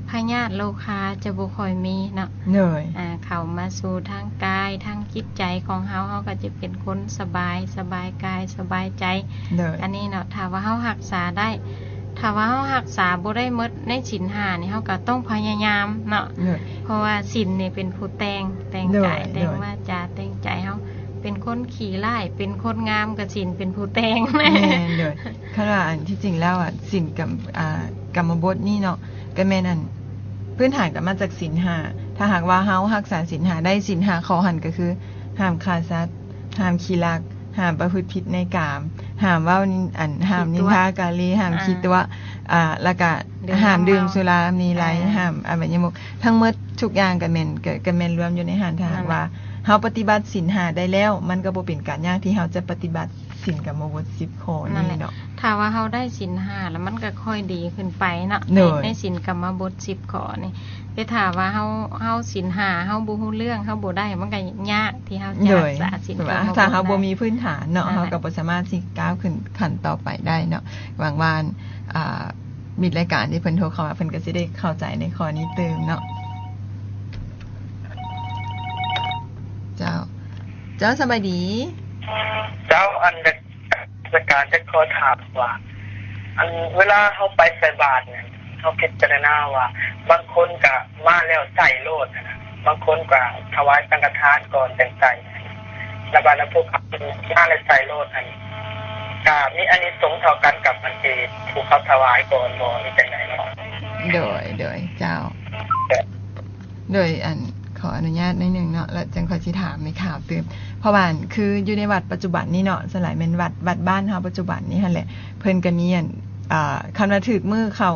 Speaker 3: พยาธิโรคาจะบ่ค่อยมีเนาะ
Speaker 2: โดย
Speaker 3: เข้ามาสู่ทางกายทางจิตใจของเฮาก็จะเป็นคนสบายกายสบายใจ
Speaker 2: โดย
Speaker 3: อันนี้เนาะถ้าว่าเฮารักษาได้ถ้าว่าเฮารักษาบ่ได้หมดในศีล5นี่เฮาก็ต้องพยายามเนาะ
Speaker 2: โดย
Speaker 3: เพราะว่าศีลนี่เป็นผู้แต่ง
Speaker 2: โด
Speaker 3: กาย
Speaker 2: ย
Speaker 3: แต่งวาจาแต่งใจเฮาเป็นคนขี้ร้ายเป็นคนงามก็ศีลเป็นผู้แต่ง
Speaker 2: แม่นโดยขณะอันที่จริงแล้วอ่ะศีลกับกรรมบทนี่เนาะก็แม่นอันพื้นฐานก็มาจากศีล5ถ้าหากว่าเฮารักษาศีล5ได้ศีล5ข้อหันก็คือห้ามฆ่าสัตว์ห้ามขี้ลักห้ามประพฤติผิดในกามห้ามเว้าห้ามนินทากาลีห้ามคิดตัวแล้วก็ห้ามดื่มสุรามีไรห้ามอบายมุขทั้งหมดทุกอย่างก็แม่นรวมอยู่ในหันถ้าหากว่าเฮาปฏิบัติศีล5ได้แล้วมันก็บ่เป็นการยากที่เฮาจะปฏิบัติศีลกรรมบท10ข้อ
Speaker 3: นั่นแห
Speaker 2: นี่
Speaker 3: ละ
Speaker 2: เนาะ
Speaker 3: ถ้าว่าเฮาได้ศีล5แล้วมันก็ค่อยดีขึ้นไปเนาะ
Speaker 2: โดย
Speaker 3: ในศีลกรรมบท10ข้อนี่แต่ถ้าว่าเฮาศีล5เฮาบ่รู้เรื่องเฮาบ่ได้มันก็ยากที่เฮาจะ
Speaker 2: โด
Speaker 3: รั
Speaker 2: ย
Speaker 3: กษาศีลกรรม
Speaker 2: ว่า
Speaker 3: บท
Speaker 2: ถ้าเฮาบ่
Speaker 3: ได้
Speaker 2: มีพื้นฐานเนาะ
Speaker 3: นั่นแห
Speaker 2: เฮา
Speaker 3: ละ
Speaker 2: ก็บ่สามารถสิก้าวขึ้นขั้นต่อไปได้เนาะหวังว่ามีรายการที่เพิ่นโทรเข้ามาเพิ่นก็สิได้เข้าใจในข้อนี้เติมเนาะเจ้าสบายดี
Speaker 6: เจ้าอันราชการจะขอถามว่าอันเวลาเขาไปใส่บาตรเนี่ยเขาพิจารณาว่า บางคนก็มาแล้วใส่โลดนะบางคนก็ถวายสังฆทานก่อนแต่งใส่ระบาดพวกเขามาแล้วใส่โลดอันนี้ก็มีอันนี้สงส์เท่ากันกับอันที่ผู้เขาถวายก่อนบ่นี่จังไดเนาะ
Speaker 2: โดยเจ้า โดยขออนุญาตนิดนึงเนาะแล้วจังขอสิถามในข่าวเติมเพราะว่าคืออยู่ในวัดปัจจุบันนี้เนาะสลายแม่นวัดบ้านเฮาปัจจุบันนี้หั่นแหละเพิ่นก็มีคันว่าถึกมือเข้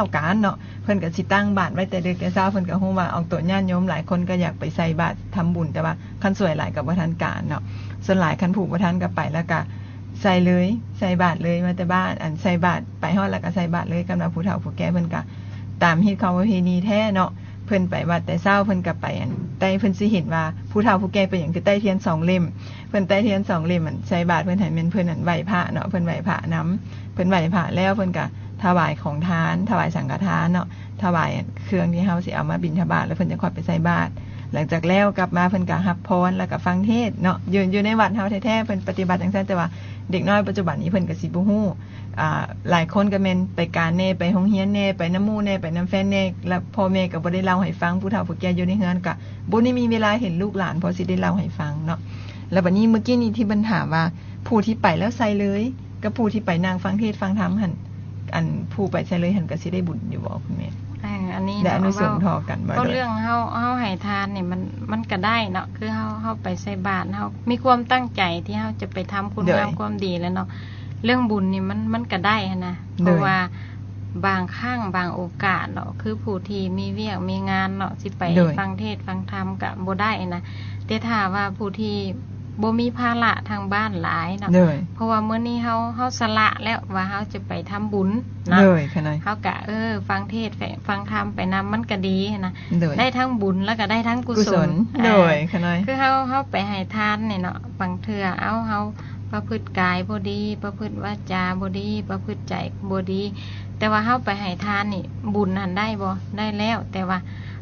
Speaker 2: าการเนาะเพิ่นก็สิตั้งบาตรไว้แต่ดึกแต่เช้าเพิ่นก็ฮู้ว่าออกตัวญาติโยมหลายคนก็อยากไปใส่บาตรทำบุญแต่ว่าคันสวยหลายก็บ่ทันการเนาะส่วนหลายคันผูกบ่ทันก็ไปแล้วก็ใส่เลยใส่บาตรเลยมาแต่บ้านใส่บาตรไปฮอดแล้วก็ใส่บาตรเลยกำลังผู้เฒ่าผู้แก่เพิ่นก็ตามฮิตของประเพณีแท้เนาะเพิ่นไปวัดแต่เช้าเพิ่นก็ไปใต้เพิ่นสิเห็นว่าผู้เฒ่าผู้แก่เป็นหยังคือใต้เทียน2เล่มเพิ่นใต้เทียน2เล่มใส่บาตรเพิ่นให้แม่นเพิ่นไหว้พระเนาะเพิ่นไหว้พระนํเพิ่นไหว้พระแล้วเพิ่นก็ถวายของทานถวายสังฆทานเนาะถวายเครื่องที่เฮาสิเอามาบิณฑบาตแล้วเพิ่นจะค่อยไปใส่บาตรหลังจากแล้วกลับมาเพิ่นก็รับพรแล้วก็ฟังเทศน์เนาะอยู่ในวัดเฮาแท้ๆเพิ่นปฏิบัติจังซั่นแต่ว่าเด็กน้อยปัจจุบันนี้เพิ่นก็สิบ่ฮู้หลายคนก็แม่นไปการแน่ไปโรงเรียนแน่ไปน้ำหมู่แน่ไปน้ำแฟนแน่แล้วพ่อแม่ก็บ่ได้เล่าให้ฟังผู้เฒ่าผู้แก่อยู่ในเฮือนก็บ่ได้มีเวลาเห็นลูกหลานพอสิได้เล่าให้ฟังเนาะแล้วบัดนี้เมื่อกี้นี้ที่เพิ่นถามว่าผู้ที่ไปแล้วใส่เลยกับผู้ที่ไปนั่งฟังเทศน์ฟังธรรมหั่นผู้ไปใส่เลยหั่นก็สิได้บุญอยู่บ่คุณแม่
Speaker 3: อันนี้
Speaker 2: ได้อนุสงส์
Speaker 3: เนาะ
Speaker 2: ทอกันบ่
Speaker 3: ก็
Speaker 2: โดย
Speaker 3: เรื่องเฮาให้ทานนี่มันก็ได้เนาะคือเฮาไปใส่บาตรเฮามีความตั้งใจที่เฮาจะไปทำคุณงามความดีแล้วเนาะเรื่องบุญนี่มันก็ได้นะเพราะว่าบางครั้งบางโอกาสเนาะคือผู้ที่มีเวียกมีงานเนาะสิไปฟังเทศน์ฟังธรรมก็บ่ได้นะแต่ถ้าว่าผู้ที่บ่มีภาระทางบ้านหลายเนาะ
Speaker 2: โดย
Speaker 3: เพราะว่ามื้อนี้เฮาสละแล้วว่าเฮาจะไปทำบุญนะ
Speaker 2: โดยค่ะนาย
Speaker 3: เฮาก็ฟังเทศน์ฟังธรรมไปนำมันก็ดีนะ
Speaker 2: โดย
Speaker 3: ได้ทั้งบุญแล้วก็ได้ทั้งกุ
Speaker 2: กุ
Speaker 3: ศ
Speaker 2: ศ
Speaker 3: ล
Speaker 2: ลโดยค่ะนาย
Speaker 3: คือเฮาไปให้ทานนี่เนาะบางเทื่อเฮาประพฤติกายบ่ดีประพฤติวาจาบ่ดีประพฤติใจบ่ดี แต่ว่าเฮาไปให้ทานนี่บุญนั้นได้บ่ได้แล้ว แต่ว่า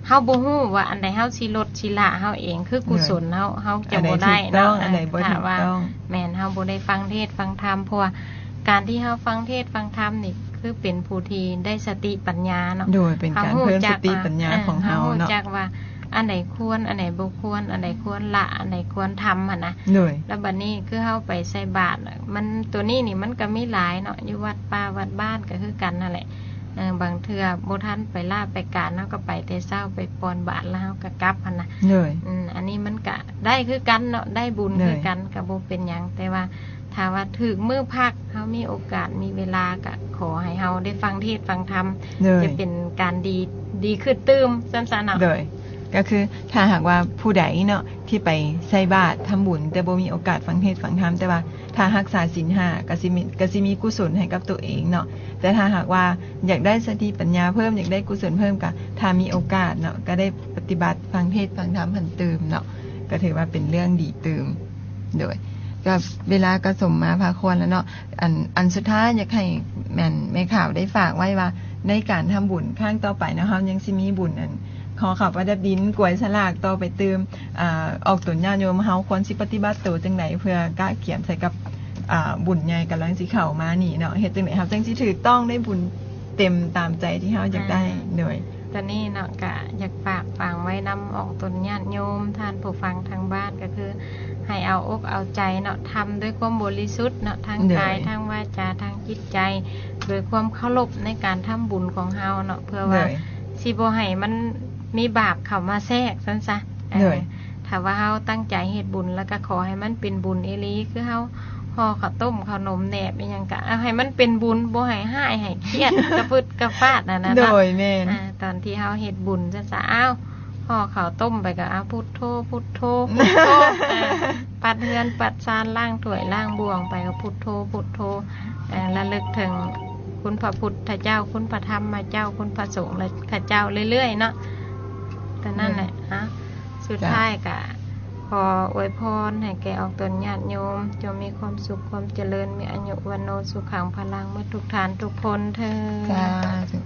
Speaker 3: เฮาบ่ฮู้ว่าอันใดเฮาสิลดสิละเฮาเองคือกุศลเฮาจะบ่ได้เนาะ
Speaker 2: อันใดบ่ถูกต้อง
Speaker 3: แม่นเฮาบ่ได้ฟังเทศน์ฟังธรรมเพราะว่าการที่เฮาฟังเทศน์ฟังธรรมนี่คือเป็นผู้ที่ได้สติปัญญาเนาะ
Speaker 2: โดยเป็นการเพิ่มสติปัญญาของเฮาเนาะ
Speaker 3: รู้จักว่า อันไหนควรอันไหนบ่ควรอันไหนควรละอันไหนควรทำหั่นนะ
Speaker 2: เลย
Speaker 3: แล้วบัดนี้คือเฮาไปใส่บาตรมันตัวนี้นี่มันก็มีหลายเนาะอยู่วัดป่าวัดบ้านก็คือกันนั่นแหละบางเทื่อบ่ทันไปลาไปการเฮาก็ไปแต่เช้าไปปอนบาตรแล้วเฮาก็กลับหั่นนะ
Speaker 2: เลย
Speaker 3: อันนี้มันก็ได้คือกันเนาะได้บุญคือกันก็บ่เป็นหยังแต่ว่าถ้าว่าถึกมื้อพักเฮามีโอกาสมีเวลาก็ขอให้เฮาได้ฟังเทศน์ฟังธรรม
Speaker 2: เลย
Speaker 3: จะเป็นการดีขึ้นตื้มซั่นๆเนาะ
Speaker 2: เลยก็คือถ้าหากว่าผู้ใดเนาะที่ไปใส่บาตรทำบุญแต่บ่มีโอกาสฟังเทศน์ฟังธรรมแต่ว่าถ้ารักษาศีล5ก็สิมีกุศลให้กับตัวเองเนาะแต่ถ้าหากว่าอยากได้สติปัญญาเพิ่มอยากได้กุศลเพิ่มก็ถ้ามีโอกาสเนาะก็ได้ปฏิบัติฟังเทศน์ฟังธรรมเพิ่นเติมเนาะก็ถือว่าเป็นเรื่องดีเติมโดยก็เวลาก็สมมาพาควรแล้วเนาะอันสุดท้ายอยากให้แม่ข่าวได้ฝากไว้ว่าในการทำบุญครั้งต่อไปนะเฮายังสิมีบุญขอขับประดับดินกล้วยสลากต่อไปเติมออกตนญาติโยมเฮาควรสิปฏิบัติตัวจังไดเพื่อกะเขียนใส่กับบุญใหญ่กำลังสิเข้ามานี่เนาะเฮ็ดจังไดครับจังสิถูกต้องได้บุญเต็มตามใจที่เฮาอยากได้โดย
Speaker 3: ตอนนี้เนาะก็อยากฝากฝังไว้นำออกตนญาติโยมท่านผู้ฟังทางบ้านก็คือให้เอาอกเอาใจเนาะทำด้วยความบริสุทธิ์เนาะทางกายทางวาจาทางจิตใจโดยความเคารพในการทำบุญของเฮาเนาะเพื่อว่าสิบ่ให้มันมีบาปเข้ามาแทรกซั่นซะถ้าว่าเฮาตั้งใจเฮ็ดบุญแล้วก็ขอให้มันเป็นบุญอีหลีคือเฮาห่อข้าวต้มขนมแหนบอีหยังก็เอาให้มันเป็นบุญบ่ให้หายให้เครียดกระพึดกระฟาดนั่นน่ะ
Speaker 2: โด
Speaker 3: เนาะ
Speaker 2: ยแม่น
Speaker 3: ตอนที่เฮาเฮ็ดบุญซั่นซะอ้าวห่อข้าวต้มไปก็เอาพุทโธพุทโธพุทโธปัดเฮือนปัดซานล้างถ้วยล้างบ่วงไปก็พุทโธพุทโธระลึกถึงคุณพระพุทธเจ้าคุณพระธรรมเจ้าคุณพระสงฆ์และพระเจ้าเรื่อยๆเนาะแต่นั่นแหละสุดท้ายก็ขออวยพรให้แก่ออกตนญาติโยมจงมีความสุขความเจริญมีอายุวันโนสุขังพลังเมื่อทุกฐานทุกคนเถิด
Speaker 2: สาธุ